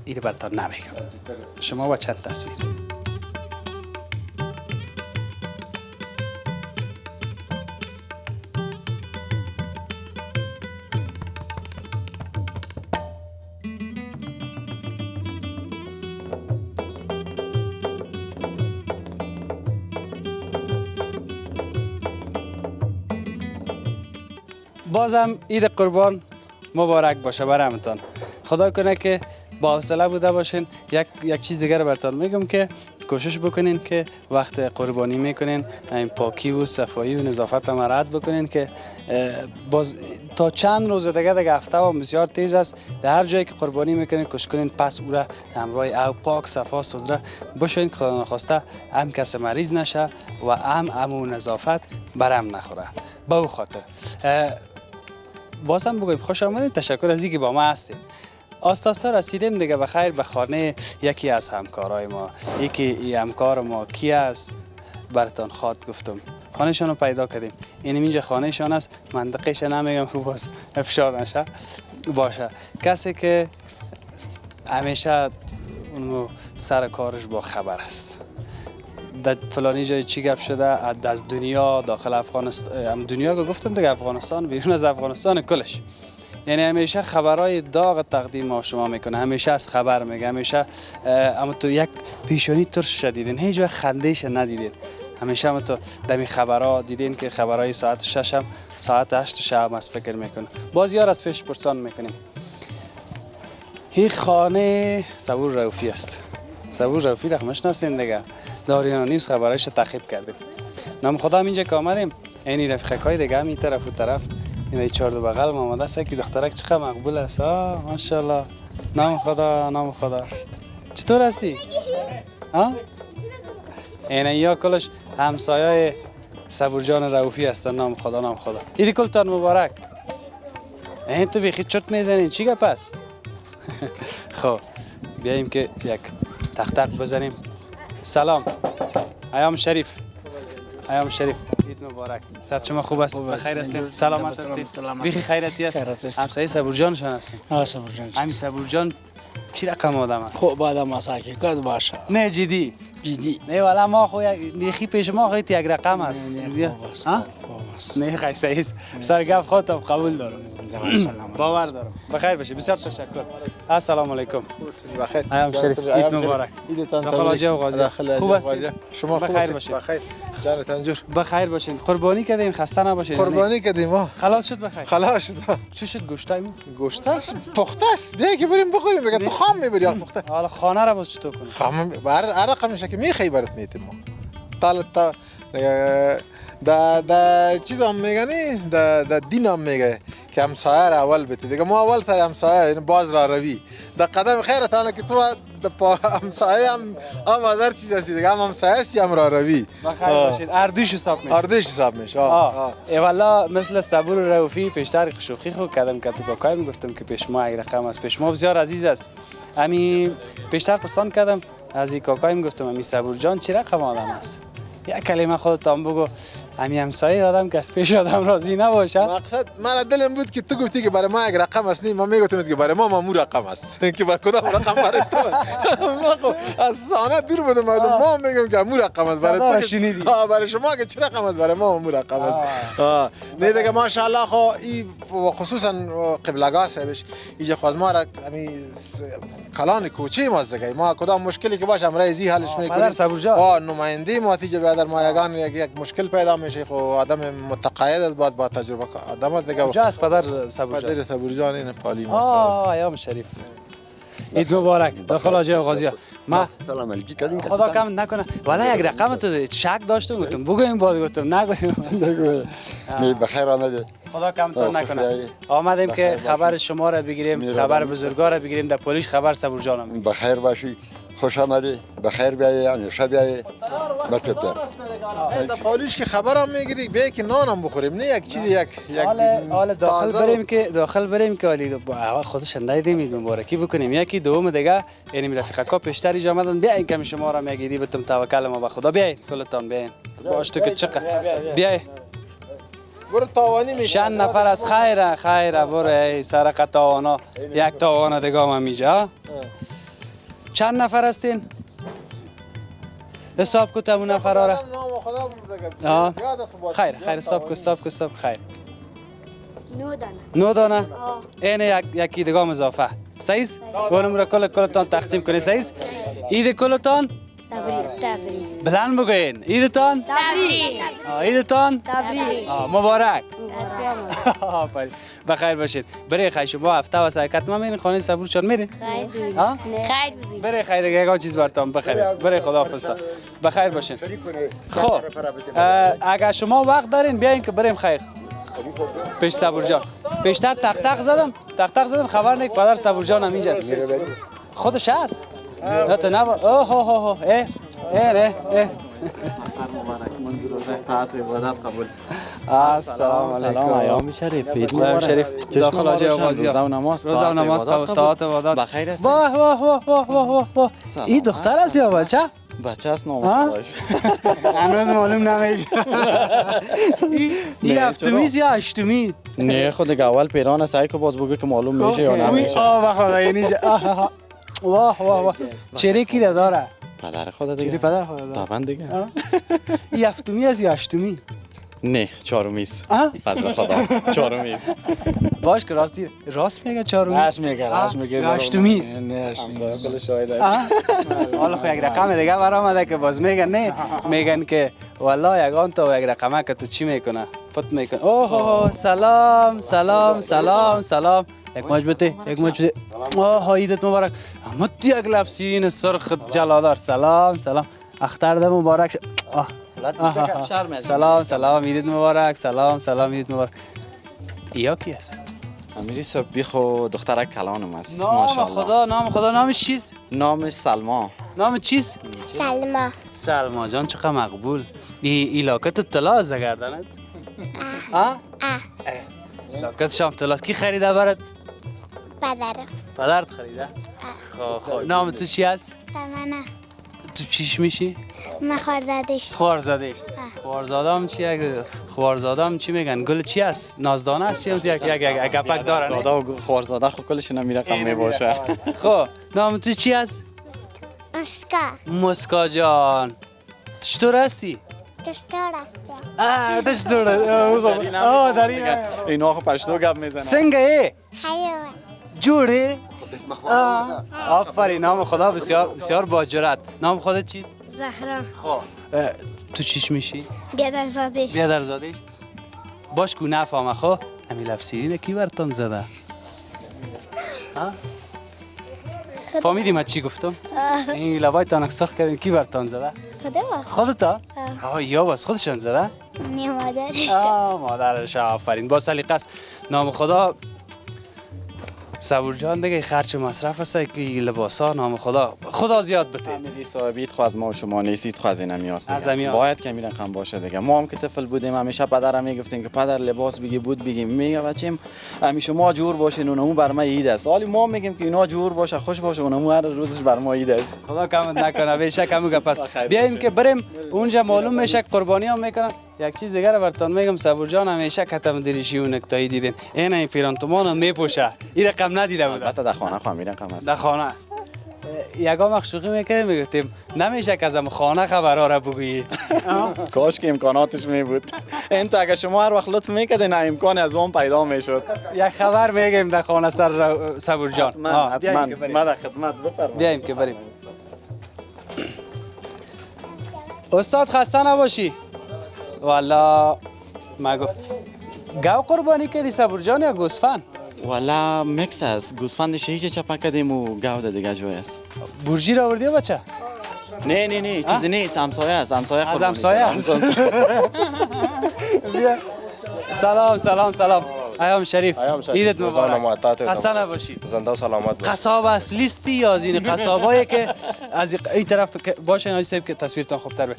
اینو براتون نمیگم. شما با چند تصویر. بازم عید قربان مبارک باشه برامتان. خدا کنه که با حوصله بوده باشین. یک چیز دیگر براتون میگم که کوشش بکنین که وقت قربانی میکنین این پاکی و صفایی و نظافت هم رعایت بکنین که باز تا چند روز دیگه هفته و بسیار تیز است. در هر جایی که قربانی میکنین کوشش کنین پس او را همراه او پاک صفا سوزره باشین که خدا نخواسته هم کس مریض نشه و هم نظافت برم نخوره. به او خاطر باز هم بگویم خوش آمدید. تشکر از اینکه با ما هستید. آستاستا رسیدیم دیگه بخیر به خانه یکی از همکارای ما. یکی همکار ما کی است براتون خواد گفتم. خانهشان رو پیدا کردیم. اینجا خانهشان است. منطقهش نمیگم که باز افشار نشه باشه. کسی که همیشه اون سر کارش با خبر است. در فلانی جای چی گپ شده از دنیا داخل افغانستان، دنیا که گفتم دیگه، افغانستان بیرون از افغانستان کلش. یعنی همیشه خبرهای داغ تقدیم ما شما میکنه. همیشه از خبر میگه. همیشه اما تو یک پیشانی ترش شدیدین، هیچ وقت خندهش ندیدین. همیشه اما تو دمی خبرها دیدین که خبرهای ساعت 6 هم ساعت 8 شب از فکر میکنه. باز یار از پیش پرسان میکنیم. این خانه صبور رؤوفی است. صبور رؤوفی رقمش نسین دیگه. داریانا نیوز خبرایش تخریب کردیم. نام خدا هم اینجا که آمدیم اینی رفیقای دیگه هم این طرف و طرف این چهار دو بغل ما آمده است که دخترک چقدر مقبول است. ماشاءالله. نام خدا. چطور هستی؟ این یا کلش همسایه صبور جان رؤوفی هستن. نام خدا. ایدی کلتان مبارک. این تو بیخی چرت میزنین چی گپ است؟ خب بیاییم که یک تختک بزنیم. سلام. ایام شریف. عید مبارک. صحت شما خوب است؟ بخیر هستید؟ سلامت هستید؟ بیخی خیرتی است؟ همسایه صبور جانشان هستید؟ صبور جان همین صبور جان چی رقم آدم است؟ خوب آدم است حقیقت باشه نه جدی. جدی نه والا ما خو یک پیش ما خو یک رقم است. ها؟ خوب است نه خیلی صحیح است. سرگف خودم قبول دارم. باور دارم. بخیر باشه. بسیار تشکر. السلام علیکم. بخیر. ایام شریف. عید مبارک. عیدتان داخل حاجی و غازی. خوب هستید؟ شما خوب بخیر هستید؟ باشید. بخیر. جانتان جور. بخیر باشین. قربانی کردین خسته نباشین. قربانی کردیم ما. خلاص شد بخیر. خلاص شد. چی شد گوشتای؟ گوشتش پخته است. بیا که بریم بخوریم دیگه. تو خام میبری یا پخته؟ حالا خانه را باز چطور کنیم؟ خام هر رقم میشه که میخی برات میتیم ما. تا دا چیز هم میگنی دا دین هم میگه که همسایه را اول بتی دیگه ما اول تر همسایه این باز را روی دا قدم خیرت آنه که تو همسایه هم هر چیز هستی دیگه هم همسایه هستی هم را روی بخیر باشید اردوش حساب میشه اردوش حساب میشه والا مثل صبور و روفی پیشتر شوخی خود کردم که تو کاکای میگفتم که پیش ما یک رقم است پیش ما بسیار عزیز است امی پیشتر پسند کردم از این کاکای میگفتم امی صبور جان چی رقم آدم است یک کلمه خودتان بگو امی همسایه آدم که از پیش آدم راضی نباشه مقصد من دلم بود که تو گفتی که برای ما یک رقم است ما میگفتم که برای ما مو رقم است که با کدام رقم برای تو ما از سانه دور بودم ما میگم که مو رقم است برای تو برای شما که چه رقم است برای ما مو رقم است نه دیگه ماشاءالله خو این خصوصا قبلگاه صاحبش اینجا خواز ما را کلان کوچه ماست دیگه ما کدام مشکلی که باشه امرای زی حلش میکنیم نماینده ما تیجه بیادر ما یک مشکل پیدا میشه خو آدم متقاعد است با تجربه آدم دیگه کجا است پدر صبور جان پدر صبور جان این پالی ما ایام شریف عید مبارک داخل حاجی غازی ما سلام علیکم خدا کم نکنه والا یک رقم تو شک داشتم گفتم بگویم بعد گفتم نگویم نه بخیر آمده خدا کمتون نکنه آمدیم که خبر شما را بگیریم خبر بزرگا را بگیریم در پولیس خبر صبور جانم بخیر باشی خوش آمدی بخیر بیایی همیشه بیایی بچه در پولیس که خبرم میگیری بیا که نانم بخوریم نه یک چیز یک حالا داخل بریم که ولی خودش ندیدیم عید مبارکی بکنیم یکی دوم دیگه یعنی رفیقا پیشتر اینجا آمدن بیاین که شما را میگیری بتم توکل ما به خدا بیاین کلتان بیاین باش تو که چقه بیاین برو تاوانی میشه چند نفر از خیره برو سرق تاوانا یک تاوانا دیگه هم میجا چند نفر هستین حساب کو تمون نفرا را خیر حساب کو خیر 9 دانه این یکی دیگه هم اضافه صحیح است اونم را کلتان تقسیم کنید صحیح است عید کلتان تبریک بلند بگوین عیدتان تبریک عیدتان تبریک مبارک آفرین بخیر باشید برای خیر شما هفته و ساعت ما میرین خانه صبور چون میرین خیر برای خیر دیگه یک چیز براتون بخیر برای خدا حافظ بخیر باشین خب اگر شما وقت دارین بیاین که بریم خیر پیش صبور جان پیشتر تق زدم خبر نیک پدر صبور جان هم اینجاست خودش هست نه تو نبا اوه نه السلام علیکم ایام شریف عید مبارک شریف داخل حاجی غازی روزه و نماز طاعت عبادت بخیر هستید واه این دختر است یا بچه بچه است نامش امروز معلوم نمیشه این هفتمی یا هشتمی نه خود دیگه اول پیران سعی که باز بگو که معلوم میشه یا نمیشه آه بخدا یعنی واه چهره کی داره پدر خود دیگه چهره پدر خود داره طبعا دیگه این هفتمی از یا هشتمی نه چهارمی است فضل خدا چهارمی است باش که راست میگه چهارمی راست میگه هشتمی است نه کل شاهد است حالا خو یک رقم دیگه برآمده که باز میگن نه میگن که والله یگان تا یک رقمه که تو چی میکنه فوت میکنه اوه سلام یک موج بده اوه عیدت مبارک احمد یک لب سیرین سرخ جلادار سلام اختر ده مبارک سلام عیدت مبارک سلام عیدت مبارک یا کی است امیری صبحی خو دخترک کلانم است ماشاءالله نام خدا نامش چیست نامش سلما نام چیست سلما جان چقدر مقبول این لاکت طلا از گردنت لاکت شام طلا کی خریده برات پدر پدرت خریده خب نام تو چی است تو چیش میشی؟ من خارزادش. خوارزادش. خوارزادام چیه؟ خوارزادام چی میگن؟ گل چی است؟ نازدانه است چی؟ یک گپک داره. زاده و خوارزاده خب کلش نمیره رقم میباشه. خب نام تو چی است؟ اسکا. مسکا جان. چطور هستی؟ دستار است. چطور؟ در این اینا خب پشتو گپ میزنن. سنگه ای؟ حیوان. جوری؟ آفرین، نام خدا بسیار بسیار با جرأت. نام خودت چیست؟ زهرا. خب تو چیش میشی؟ بیادرزادش. بیادرزادش؟ باش کو نفهمه. خب همین لفظی کی برتان زده؟ فهمیدی من چی گفتم؟ این لبای تانک سخت کردین کی برتان زده؟ خدا با. خودتا؟ یا باز خودشان زده؟ نه مادرش. مادرش. آفرین، با سلیقه است. نام خدا صبور جان دیگه خرچ مصرف است که لباس ها نام خدا زیاد بده. امیری صاحبیت خو از ما و شما نیستید، خو از این همیاست از همیاست. باید که میرن خم باشه دیگه. ما هم که طفل بودیم همیشه پدرم میگفتیم که پدر لباس بگی بود بگیم، میگه بچه‌م همیشه ما جور باشین اونمو بر ما عید است. حالی ما میگیم که اینا جور باشه خوش باشه اونمو هر روزش بر ما عید است. خدا کمت نکنه. بیشک همون پس بیایم که بریم اونجا معلوم میشه که قربانی هم میکنن. یک چیز دیگه رو براتون میگم، صبور جان همیشه کتم دریشی و نکتایی دیدین، این پیرانتومان هم میپوشه. این رقم ندیده بود. البته در خانه خو میرن کم است. در خانه یگا مخشوقی میکردیم، میگفتیم نمیشه که از خانه خبرها را بگویی. کاش که امکاناتش می بود. این تا اگه شما هر وقت لطف میکردین امکان از اون پیدا میشد. یک خبر میگیم در خانه سر صبور جان. حتما ما در خدمت. بفرمایید. بیایم که بریم. استاد خسته نباشی. والا ما گفت گاو قربانی کردی صبور جان یا گوسفند؟ والا میکس است. گوسفندش هیچ چپا کردیم و گاو دیگه جوی است. برجی را آوردی بچه؟ نه چیزی نیست، همسایه است. همسایه از همسایه است. سلام ایام شریف. عیدت مبارک. خسته نباشی. زنده و سلامت باش. قصاب اصلیستی یا از این قصابایی که از این طرف باشه ناجی صاحب که تصویرتان خوبتر به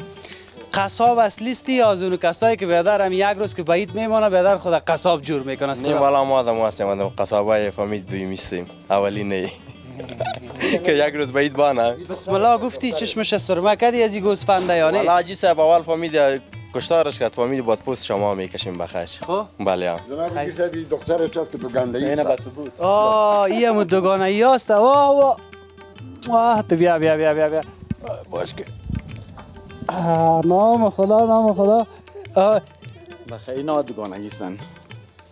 قصاب اصلیستی یا از اون کسایی که بیادر هم یک روز که بعید میمانه بیادر خود قصاب جور میکنه؟ نه والا ما آدم هستیم، آدم قصابای فامید دویمی هستیم. اولی نه که یک روز بعید بانه. بسم الله گفتی چشمش سرمه کردی از این گوسفنده یا نه؟ والا حاجی صاحب اول فامید کشتارش کرد، فامید باد پوست شما میکشیم بخش. خب بله جناب کسی دخترش هست که تو گنده اینه ایست. بس بود. این هم دوگانه ای هست. واه تو بیا باش که نام خدا. بخیر اینا دوگانگیستن.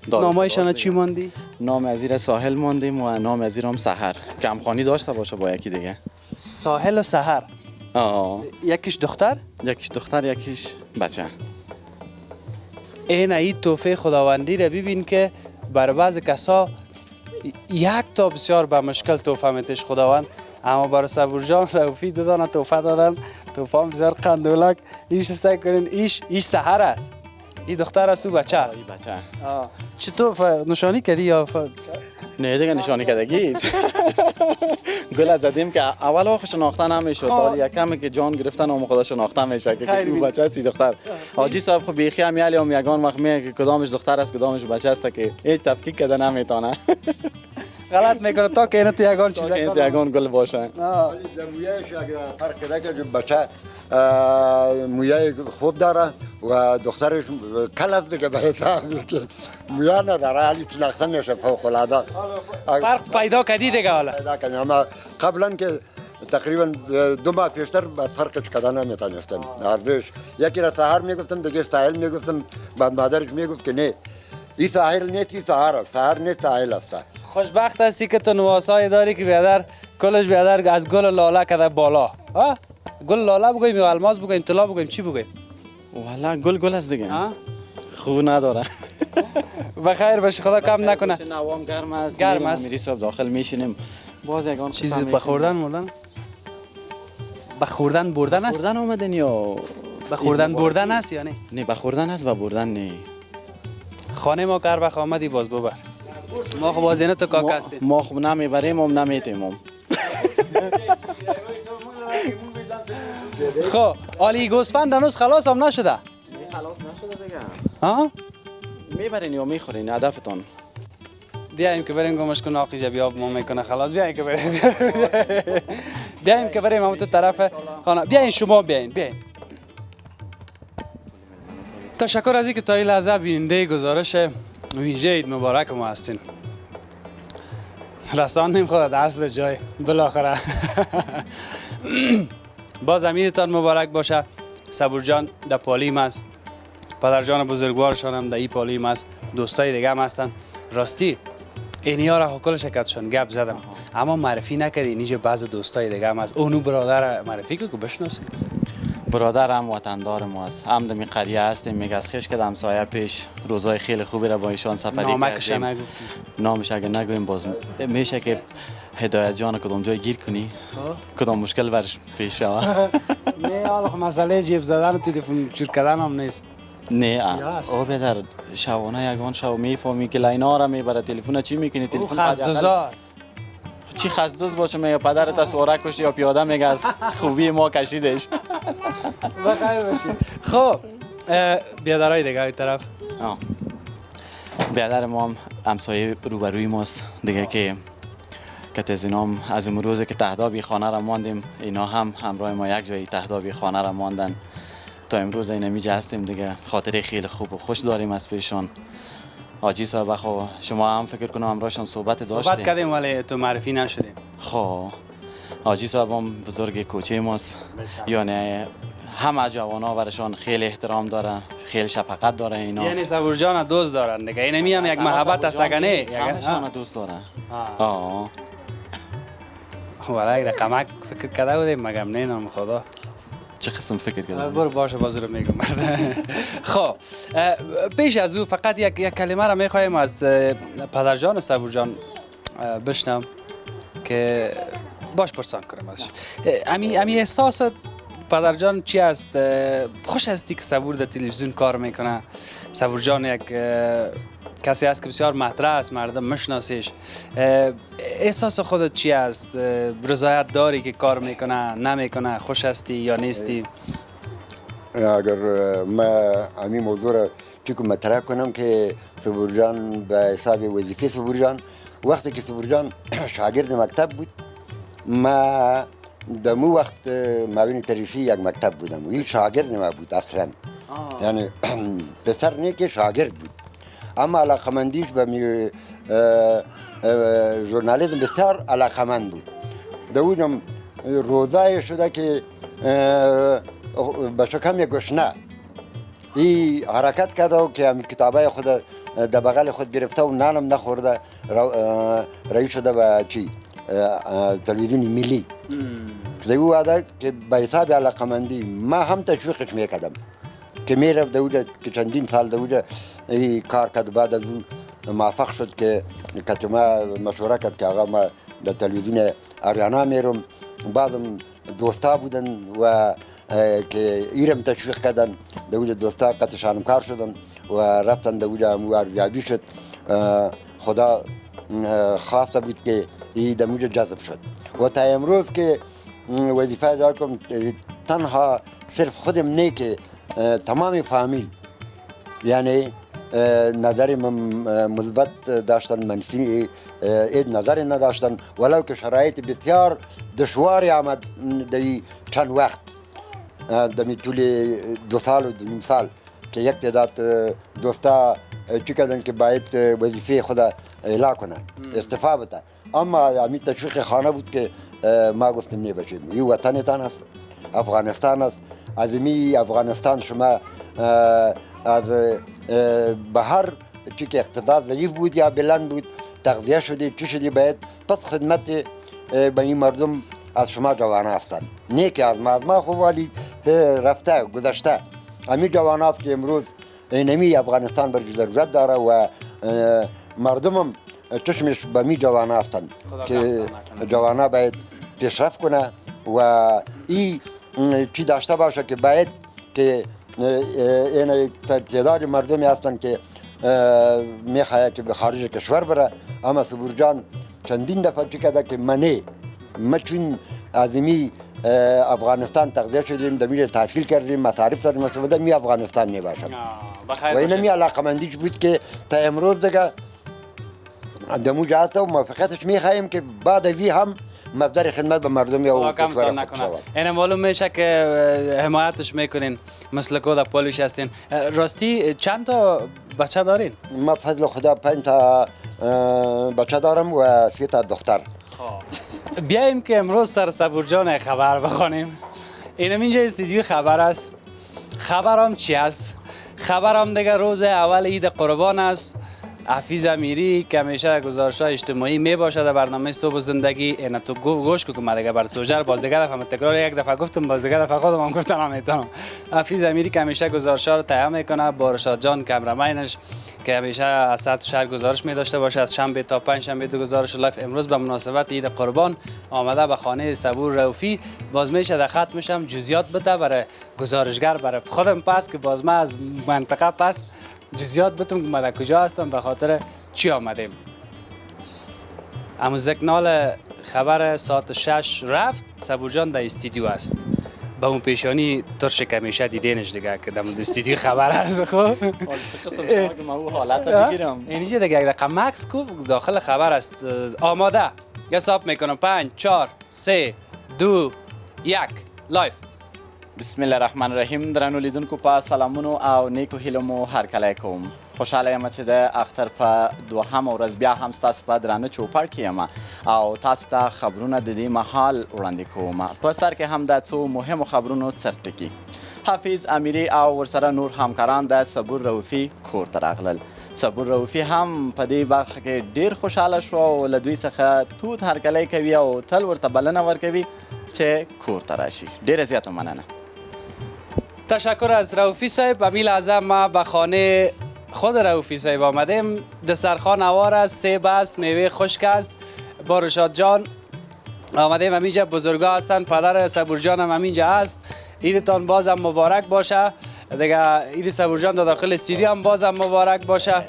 نامایشان چی ماندی؟ نام ازیر ساحل ماندیم و نام ازیر هم سحر. کمخانی داشته باشه با یکی دیگه. ساحل و سحر. یکیش دختر؟ یکیش دختر یکیش بچه. این تحفه خداوندی رو ببین که بر بعض کسا یک تا بسیار به مشکل تحفه میتش خداوند، اما برای صبور جان رفیق دو دانه تحفه دادن. تحفه هم بسیار قندولک. ایش سعی کنین ایش سحر است. این دختر است و بچه. این بچه. چطور نشانی کردی یا نه دیگه نشانی کردگی. گل زدیم که اول آخه شناخته نمیشد، تا یکم که جان گرفتن اون خدا شناخته میشه که کی بچه است دختر. حاجی صاحب خب بیخی امیالی هم یگان وقت میگه که کدامش دختر است کدامش بچه است که هیچ تفکیک کرده نمیتونه. غلط میکنه تا که اینا تو یگان چیزا که تو یگان گل باشه. مویایش اگر فرق کرده که بچه مویای خوب داره و دخترش کل است دیگه به حساب که مویا نداره، حالی شناخته میشه فوق العاده. فرق پیدا کردی دیگه حالا؟ پیدا کردیم، اما قبلا که تقریبا 2 ماه پیشتر بعد فرقش کردن نمیتونستم. اردش یکی را سحر میگفتم دیگه ساحل میگفتم، بعد مادرش میگفت که نه این ساحل نیست این سحر است، سحر نیست ساحل است. خوشبخت هستی که تو نواسایی داری که بیادر کلش بیادر از گل لاله کده بالا. گل لاله بگویم یا الماس بگویم طلا بگویم چی بگویم؟ والا گل است دیگه. خوب نداره. بخیر باشه خدا کم نکنه. نوام گرم است. گرم است. میری صاحب داخل میشینیم. باز یگان چیزی بخوردن بخوردن بردن است؟ بردن اومدن یا بخوردن بردن است یا نه؟ نه بخوردن است و بردن نه. خانه ما کار بخ آمدی باز ببر. ما خب باز اینا تو کاک هستیم. ما خب نمیبریم هم نمیتیم. خب علی گوسفند هنوز خلاص هم نشده؟ خلاص نشده دیگه. ها؟ میبرین یا میخورین هدفتون؟ بیایم که بریم گمش کن آقی جبیاب ما میکنه خلاص. بیایم که بریم هم تو طرف خانه بیاین شما بیاین. تشکر از اینکه تا این لحظه بیننده گزارش ویژه عید مبارک ما هستین. رساندیم خود اصل جای بالاخره. باز امیدتان مبارک باشه. صبور جان در پالیم است، پدر جان بزرگوارشان هم در این پالیم است، دوستای دیگه هم هستن. راستی اینیا را کل شکتشون گپ زدم اما معرفی نکردی. اینجا بعض دوستای دیگه هم هست. اونو برادر معرفی که بشناسی. برادر هم وطندار ماست، هم دمی قریه هستیم. میگه از خیش که همسایه پیش روزای خیلی خوبی را با ایشان سفری کردیم. نامش اگه نگویم باز میشه که هدایت جان کدام جای گیر کنی کدام مشکل برش پیش شود. نه حالا مسئله جیب زدن و تلفن چور کردن هم نیست. نه او بدر شبانه یگان شب میفهمی که لینا را میبره تلفن چی میکنی تلفن خزدوزا چی خزدوز باشه میگه پدرت سواره کشتی یا پیاده میگه از خوبی ما کشیدش. بخیر باشی. خب بیادرای دیگه ای طرف بیادر ما هم همسایه روبروی ماست دیگه که از اینا از امروزه که تهدابی خانه را ماندیم اینا هم همراه ما یک جایی تهدابی خانه را ماندن تا امروز این میجه هستیم دیگه. خاطره خیلی خوب و خوش داریم از پیشون. حاجی صاحب خو شما هم فکر کنم همراهشون صحبت داشتیم. صحبت کردیم ولی تو معرفی نشدیم. خب حاجی صاحب هم بزرگ کوچه ماست، یعنی همه جوانا برشان خیلی احترام داره، خیلی شفقت داره اینا. یعنی صبور جان دوست دارن دیگه. این میام یک محبت است اگه همشون دوست داره. ولی رقمک فکر کرده بودیم مگم نه نام خدا. چه قسم فکر کردم؟ برو باشه باز رو میگم. خب پیش از او فقط یک کلمه را میخوایم از پدرجان صبور جان بشنم که باش پرسان کنم ازش. امی احساس پدرجان چی است؟ خوش هستی که صبور در تلویزیون کار میکنه؟ صبور جان یک کسی است که بسیار مطرح است، مردم میشناسیش. احساس خودت چی است؟ رضایت داری که کار میکنه نمیکنه؟ خوش هستی یا نیستی؟ اگر ما همین موضوع را چیکو مطرح کنم که صبور جان به حساب وظیفه صبور جان وقتی که صبور جان شاگرد مکتب بود، ما دمو وقت معاون تدریسی یک مکتب بودم و این شاگرد ما بود اصلا. یعنی پسر نه که شاگرد بود اما علاقمندیش به ژورنالیسم بسیار علاقمند بود. دوجم روزای شده که به شکم یک گشنه این حرکت کرده و که همین کتابای خود در بغل خود گرفته و نانم نخورده رئیس شده به چی تلویزیون ملی. دیگه وعده که به حساب علاقمندی ما هم تشویقش میکردم که میرفت دوجه که چندین سال دوجه کار کرد. بعد از اون موفق شد که کتما مشوره کرد که آقا ما در تلویزیون آریانا میرم. بعدم دوستا بودن و که ایرم تشویق کردن دوجه دوستا قطعشانم کار شدن و رفتن دوجه هم ارزیابی شد. خدا خواسته بود که این دموجه جذب شد و تا امروز که وظیفه دار کنم تنها صرف خودم نه که تمام فامیل یعنی نظر مثبت داشتن، منفی نظر نداشتن، ولو که شرایط بسیار دشواری آمد در چند وقت دمی طول 2 سال و 2.5 سال که یک تعداد دوستا چی کردن که باید وظیفه خود اعلا کنن استعفا بده. اما همین تشویق خانه بود که ما گفتیم نه بچیم این وطنتان است، افغانستان است. از می افغانستان شما از به هر چی که اقتدار ضعیف بود یا بلند بود تغذیه شدی چی شدی باید پس خدمت به این مردم از شما جوان هستند. نه که از ما خوب ولی رفته گذشته. همین جوان هست که امروز اینمی افغانستان بر ضرورت داره و مردمم چشمش به می جوان هستند که جوانا باید پیشرفت کنه و این چی داشته باشه که باید که این تعداد مردمی هستند که میخواه که به خارج کشور بره. اما صبور جان چندین دفعه چی کرده که ما چون ازمی افغانستان تغذیه شدیم دمیره تحصیل کردیم مصارف سر شده می افغانستان می باشم و اینمی علاقمندیش بود که تا امروز دیگه دمو جهاز و موافقتش میخواهیم که بعد از هم مصدر خدمت به مردم یا خدا کشور کمتون خود نکنه. شود. این معلوم میشه که حمایتش میکنین مثل کود پولیش هستین. راستی چند تا بچه دارین؟ ما فضل خدا 5 تا بچه دارم و 3 تا دختر. بیایم که امروز سر صبور جان خبر بخوانیم. اینم اینجا استودیو خبر است. خبرم چی است؟ خبرم دیگه روز اول عید قربان است. حفیظ امیری که همیشه گزارش‌های اجتماعی می باشه در برنامه صبح زندگی. اینا تو گوش که من دیگه بر سوجر باز دیگه دفعه تکرار یک دفعه گفتم باز دیگه دفعه خودم هم گفتم نمیتونم. حفیظ امیری که همیشه گزارش‌ها رو تهیه میکنه با رشاد جان کامرمنش که همیشه از ساعت شهر گزارش می داشته باشه از شنبه تا پنج شنبه دو گزارش لایف. امروز به مناسبت عید قربان آمده به خانه صبور رؤوفی. باز میشه در خط میشم جزئیات بده برای گزارشگر برای خودم پس که باز ما از منطقه پس جزئیات بتونم که ما در کجا هستم به خاطر چی آمدیم. اما زکنال خبر ساعت 6 رفت. صبور جان در استودیو است. با اون پیشانی ترش کمیشه دیدینش دیگه که در استودیو خبر است. خب چه قسم شما که من اون حالت بگیرم. اینجا دیگه یک دقیقه مکس کو داخل خبر است. آماده حساب میکنم 5 4 3 2 1 لایف. بسم الله الرحمن الرحیم. درنو لیدونکو په سلامونو او نیکو هیلو مو هرکلی کوم. خوشحاله یم چې د اختر په دوهم ورځ بیا هم ستاسو په درانه چوپړ کې یم او تاسو ته خبرونه د دې مهال وړاندې کوم. په سر کې هم د څو مهمو خبرونو سرټکي. حافظ امیری او ورسره نور همکاران د صبور رؤوفي کور ته راغلل. صبور رؤوفي هم په دې برخه کې ډیر خوشحاله شو او له دوی څخه توت هرکلی کوي او تل ورته بلنه ورکوي چې کور ته راشي. ډیره زیاته مننه. تشکر از رؤوفی صاحب. به لحظه ما به خانه خود رؤوفی صاحب آمدیم. دسترخوان نوار است، سیب است، میوه خشک است. با رشاد جان آمدیم. همینجا بزرگا هستن. پدر صبور جان هم همینجا است. عیدتان بازم مبارک باشه. دیگه عید صبور جان در داخل استودیو هم بازم مبارک باشه.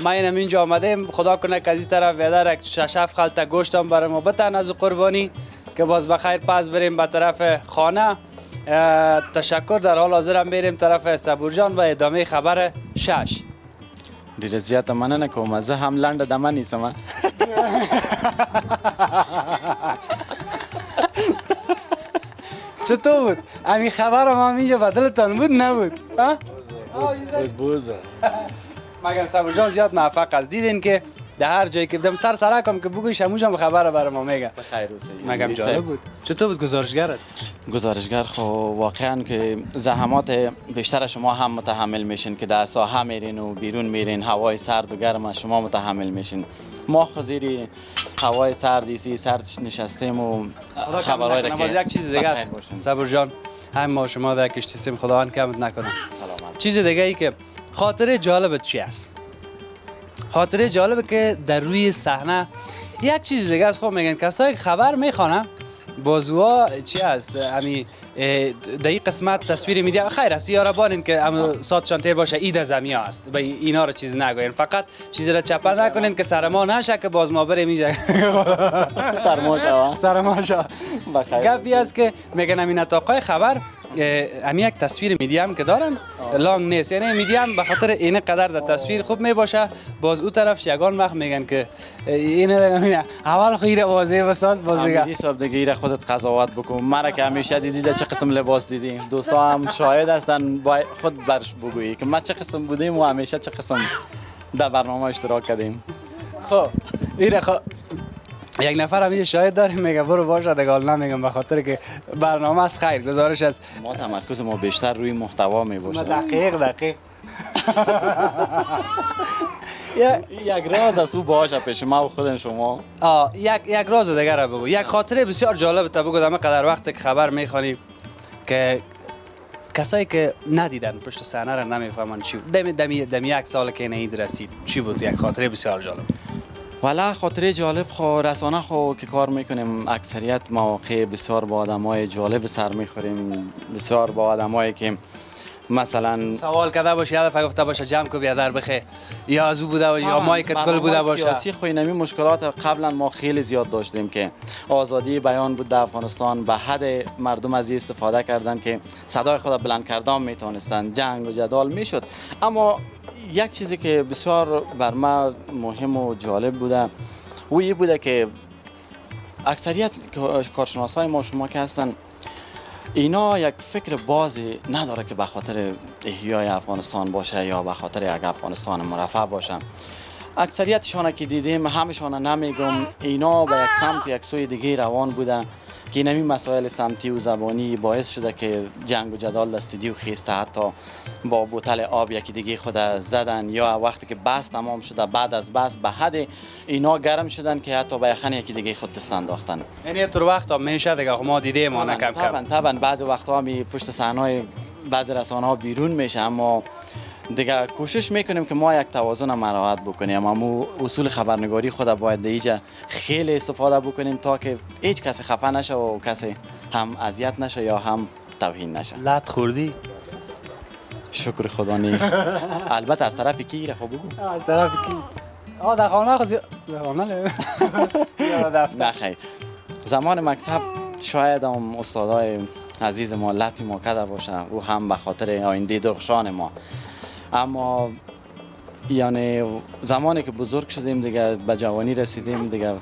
ما این همینجا آمدیم. خدا کنه که از این طرف ویدر یک 6 خلطه گوشت هم برای ما بتن از قربانی که باز بخیر پس بریم به طرف خانه. تشکر. در حال حاضر هم بریم طرف صبور جان و ادامه خبر 6. ډیره زیاته مننه کوم. زه هم لنډه دمه نیسم. چطور بود؟ همین خبر هم همینجا بدلتان بود نبود؟ بود. مگر صبور جان زیاد موفق است. دیدین که در هر جایی که بدم سر کم که بگویش همونجا خبر برای ما میگه. بخیر اوسئ. مگم جالب بود. چطور بود گزارشگرت؟ گزارشگر خو واقعا که زحمات بیشتر شما هم متحمل میشین که در ساحه میرین و بیرون میرین. هوای سرد و گرم شما متحمل میشین. ما خزیری هوای سردی سرد نشستیم و خبرای را که یک چیز دیگه است صبور جان. هم ما شما در کشتی سیم خداوند کمت نکنه. سلامت. چیز دیگه ای که خاطره جالبت چی است؟ خاطره جالبه که در روی صحنه یک چیز دیگه است. خب میگن کسایی که خبر میخوانن بازوها چی است؟ امی در این قسمت تصویر میدیم. خیر است یاربانین که ام ساعتشان تیر باشه عید زمیا است. به اینا رو چیز نگوین. فقط چیزی را چپر نکنین که سر ما نشه که باز ما بریم اینجا سرما شوا. سرما شوا. بخیر. گپی است که میگن همین اتاقای خبر امی یک تصویر میدیم که دارن لانگ نیست. یعنی میدیم به خاطر این قدر در تصویر خوب میباشه. باز او طرف یگان وقت میگن که این اول خیره واضح بساز باز دیگه. امیری صاحب دیگه ایره خودت قضاوت بکن. مرا که همیشه دیدی چه قسم لباس دیدی. دوستا هم شاهد هستن خود برش بگویی که ما چه قسم بودیم و همیشه چه قسم در برنامه اشتراک کردیم. خب ایره خب یک نفر هم شاهد داریم میگه برو باشه دیگه نمیگم به خاطر که برنامه از خیر گزارش است. ما تمرکز ما بیشتر روی محتوا می باشه. دقیق یک راز است او باشه پیش ما و خود شما. یک راز دیگه را بگو. یک خاطره بسیار جالب تا بگو. دم قدر وقت که خبر میخوانی که کسایی که ندیدن پشت صحنه را نمیفهمن چی بود. دمی یک سال که این عید رسید چی بود؟ یک خاطره بسیار جالب. والا خاطره جالب خو رسانه خو که کار میکنیم اکثریت مواقع بسیار با آدمای جالب سر میخوریم. بسیار با آدمایی که مثلا سوال کرده باشه یا دفعه گفته باشه جمع کو بیادر بخه یا از او بوده باشه یا مایکت کل بوده باشه. سیاسی خو اینمی مشکلات قبلا ما خیلی زیاد داشتیم که آزادی بیان بود در افغانستان. به حد مردم از این استفاده کردن که صدای خود بلند کردن میتونستن. جنگ و جدال میشد. اما یک چیزی که بسیار بر ما مهم و جالب بوده او بوده که اکثریت کارشناسای ما شما که هستن اینا یک فکر بازی نداره که به خاطر احیای افغانستان باشه یا به خاطر یک افغانستان مرفع باشه. اکثریتشان که دیدیم همشان نمیگم اینا به یک سمت یک سوی دیگه روان بودن که اینمی مسائل سمتی و زبانی باعث شده که جنگ و جدال دستیدی و خیسته، حتی با بوتل آب یکی دیگه خود زدن یا وقتی که بحث تمام شده بعد از بحث به حد اینا گرم شدن که حتی به یخن یکی دیگه خود دست انداختن. یعنی تو وقتا میشه دیگه ما دیدیم ما کم کم. طبعا بعضی وقتا می پشت صحنه بعضی رسانه ها بیرون میشه، اما دیگه کوشش میکنیم که ما یک توازن مراعات بکنیم. اما اصول خبرنگاری خود باید دیگه خیلی استفاده بکنیم تا که هیچ کسی خفه نشه و کسی هم اذیت نشه یا هم توهین نشه. لط خوردی؟ شکر خدا نی. البته از طرف کی خب بگو. از طرف کی؟ در خانه خود در خانه نه خیر. زمان مکتب شاید هم استادای عزیز ما لطی ما کرده باشه و هم به خاطر آینده درخشان ما، اما یعنی زمانی که بزرگ شدیم دیگه به جوانی رسیدیم دیگه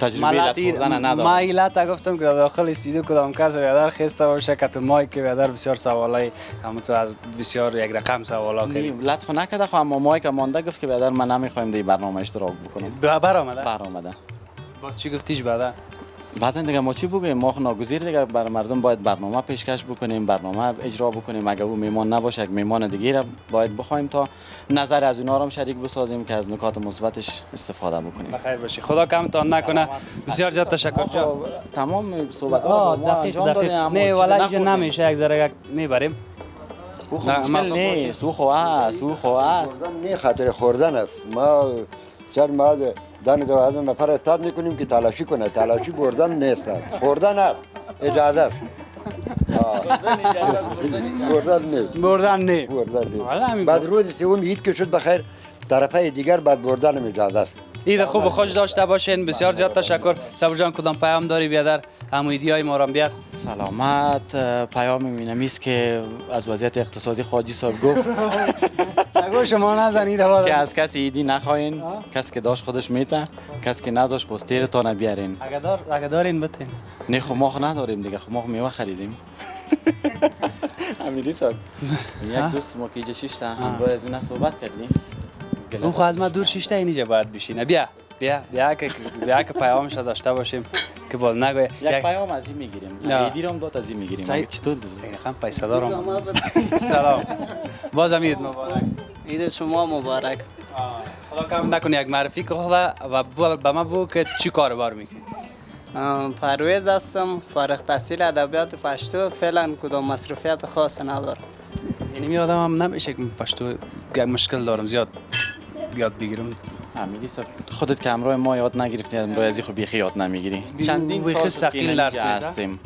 تجربه لط خوردن ندارم. ما ایلت گفتم که داخل استودیو کدام کس بیادر خسته باشه که تو مایک که بیادر بسیار سوالای همونطور از بسیار یک رقم سوالا کردیم. لط خو نکرده خو، اما مایک مانده گفت که بیادر من نمیخوایم در برنامه اشتراک بکنم. برآمده. باز چی گفتیش بعدا؟ بعدن دیگه ما چی بگوییم؟ ما ناگزیر دیگه بر مردم باید برنامه پیشکش بکنیم، برنامه اجرا بکنیم. اگر او میمان نباشه یک میمان دیگه را باید بخوایم تا نظر از اونها هم شریک بسازیم که از نکات مثبتش استفاده بکنیم. بخیر باشی، خدا کمتان نکنه. بسیار زیاد تشکر جان. تمام صحبت‌ها رو ما انجام دادیم. نه ولی نمیشه یک ذره میبریم. مشکل نیست، او خو است. نه خاطر خوردن است. ما سر ما دانه دو از نفر استاد میکنیم که تلاشی کنه. تلاشی بردن نیست، خوردن است. اجازه است. بردن نه. بعد روز سوم عید که شد بخیر طرفه دیگر بعد بردن اجازه است. عید خوب و خوش داشته باشین. بسیار زیاد تشکر. صبر جان کدام پیام داری بیادر همو ایدیای ما را بیار؟ سلامت. پیام اینمی است که از وضعیت اقتصادی خواجی صاحب گفت نگو شما نزنید که از کسی ایدی نخواین. کسی که داشت خودش میته، کسی که نداشت باز تیرتان بیارین. اگه دارین بتین. نه خو ما نداریم دیگه، خو ما میوه خریدیم. امیری صاحب یک دوست ما که اینجا شیشته همراه از اون صحبت کردیم. اون خو از ما دور شیشته اینجا باید بشینه. بیا که پیامش داشته باشیم که باز نگوی یک پیام از این میگیریم. ایدی رو هم داد از این میگیریم. چطور داری؟ خیلی پیسه دارم. سلام. بازم عید مبارک. عید شما مبارک. خدا کم نکنی یک معرفی که خدا و به من بگو که چی کاربار میکنی؟ پرویز هستم، فارغ التحصیل ادبیات پشتو. فعلا کدام مصروفیت خاص ندارم. یعنی می آدم هم نمیشه که پشتو مشکل دارم زیاد یاد بگیرم. امیری صاحب خودت که همراه ما یاد نگرفتی، همراه ازی خو بیخی یاد نمیگیری. چندین سال ثقیل درس هستیم.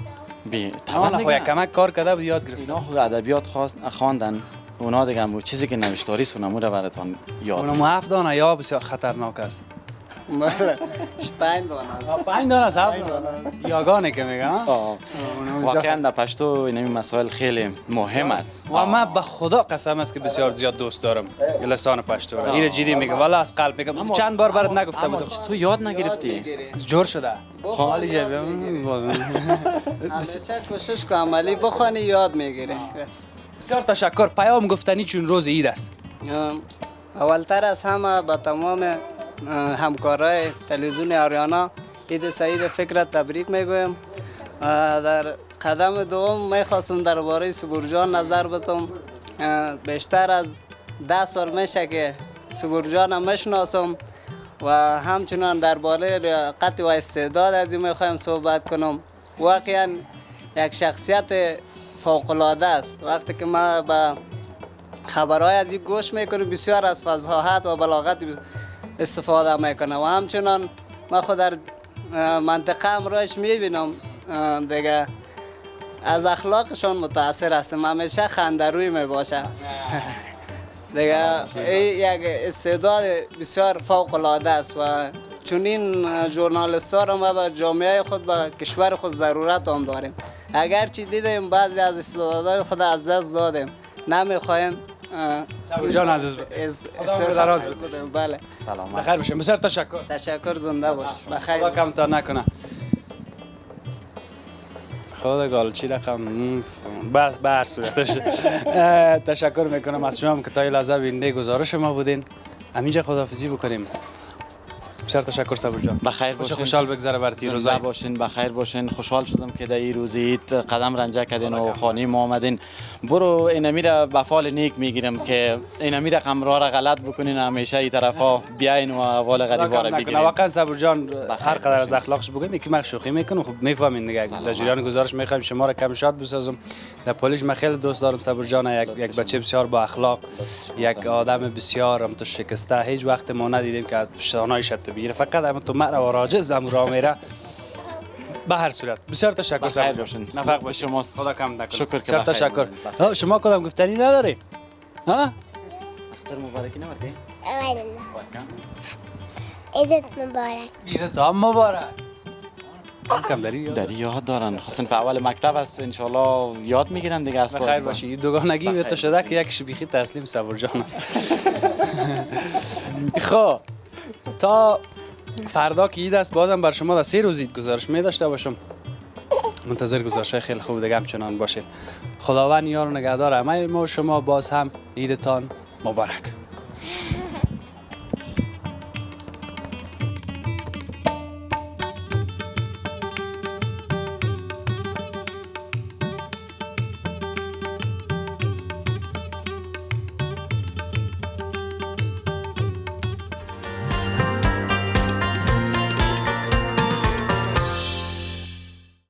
طبعا خو یک کمک کار کرده بود یاد گرفت. اینا خو ادبیات خواندن. اونا دیگه همون چیزی که نوشتاری سونمو رو براتون یاد. اونم 7 دانه یا بسیار خطرناک است. بله 5 دانه است. 5 دانه است. یاگانه که میگم. واقعا در پشتو این مسائل خیلی مهم است. و من به خدا قسم است که بسیار زیاد دوست دارم لسان پشتو را. این جدی میگم والله از قلب میگم. چند بار برات نگفته بودم. تو یاد نگرفتی؟ جور شده. خالی جبه. همیشه کوشش کن عملی بخوانی یاد میگیری. بسیار تشکر. پیام گفتنی چون روز عید است. اولتر از همه به تمام همکارای تلویزیون آریانا عید سعید فکرت تبریک میگویم. در قدم دوم میخواستم درباره سبورجان نظر بدم. بیشتر از 10 سال میشه که سبورجان میشناسم و همچنان درباره لیاقت و استعداد از این میخوایم صحبت کنم. واقعا یک شخصیت فوق العاده است. وقتی که ما به خبرهای از این گوش میکنم بسیار از فصاحت و بلاغت استفاده میکنه و همچنان ما خود در منطقه امروش میبینم دیگه از اخلاقشون متاثر هستم. همیشه خندروی میباشه دیگه. یک استعداد بسیار فوق العاده است و چنین ژورنالیست ها رو ما به جامعه خود به کشور خود ضرورت هم داریم. اگرچه دیدیم بعضی از استعدادهای خود از دست دادیم، نمیخوایم صبر جان عزیز دراز بله بخیر باشه. بسیار تشکر. تشکر. زنده باش. بخیر. خدا کمتر نکنه. خود گالچی رقم بس به هر صورتش تشکر میکنم از شما که تا این لحظه بیننده گزارش ما بودین. همینجا خداحافظی بکنیم. بسیار تشکر صبور جان. بخیر باشین. خوشحال بگذره برای روزای باشین، بخیر باشین. خوشحال شدم که در این روزیت قدم رنجه کردین و خانه ما آمدین. برو اینمی را به فال نیک میگیرم که اینمی رقم را غلط بکنین، همیشه این طرفا بیاین و احوال غریبا را بگیرین. واقعا صبور جان هر قدر از اخلاقش بگم یکی من شوخی میکنه. خب میفهمین دیگه. در جریان گزارش میخوایم شما را کم شاد بسازم. در پولیش من خیلی دوست دارم صبور جان، یک بچه بسیار با اخلاق، یک آدم بسیار هم تو شکسته. هیچ وقت ما ندیدیم که پشتانای شت بگیره، فقط هم تو مرا و راجز دم را میره. به هر صورت بسیار تشکر صبور باشین. نفق به شما خدا کم نکنه. شکر که بسیار بخیر تشکر. شما کدام گفتنی نداری؟ ها؟ اختر مبارکی نمیدین؟ عیدت مبارک. عیدت هم مبارک. کم داری یاد دارن. خصوصا په اول مکتب است ان شاء الله یاد میگیرن دیگه. اصلا بخیر باشی. دوگانگی به تو شده که یکش بیخی تسلیم صبور جان است. خب تا فردا که عید است بازم بر شما در 3 روز عید گزارش می داشته باشم. منتظر گزارش خیلی خوب دیگه همچنان باشید. خداوند یار و نگهدار همه ما و شما. باز هم عیدتان مبارک.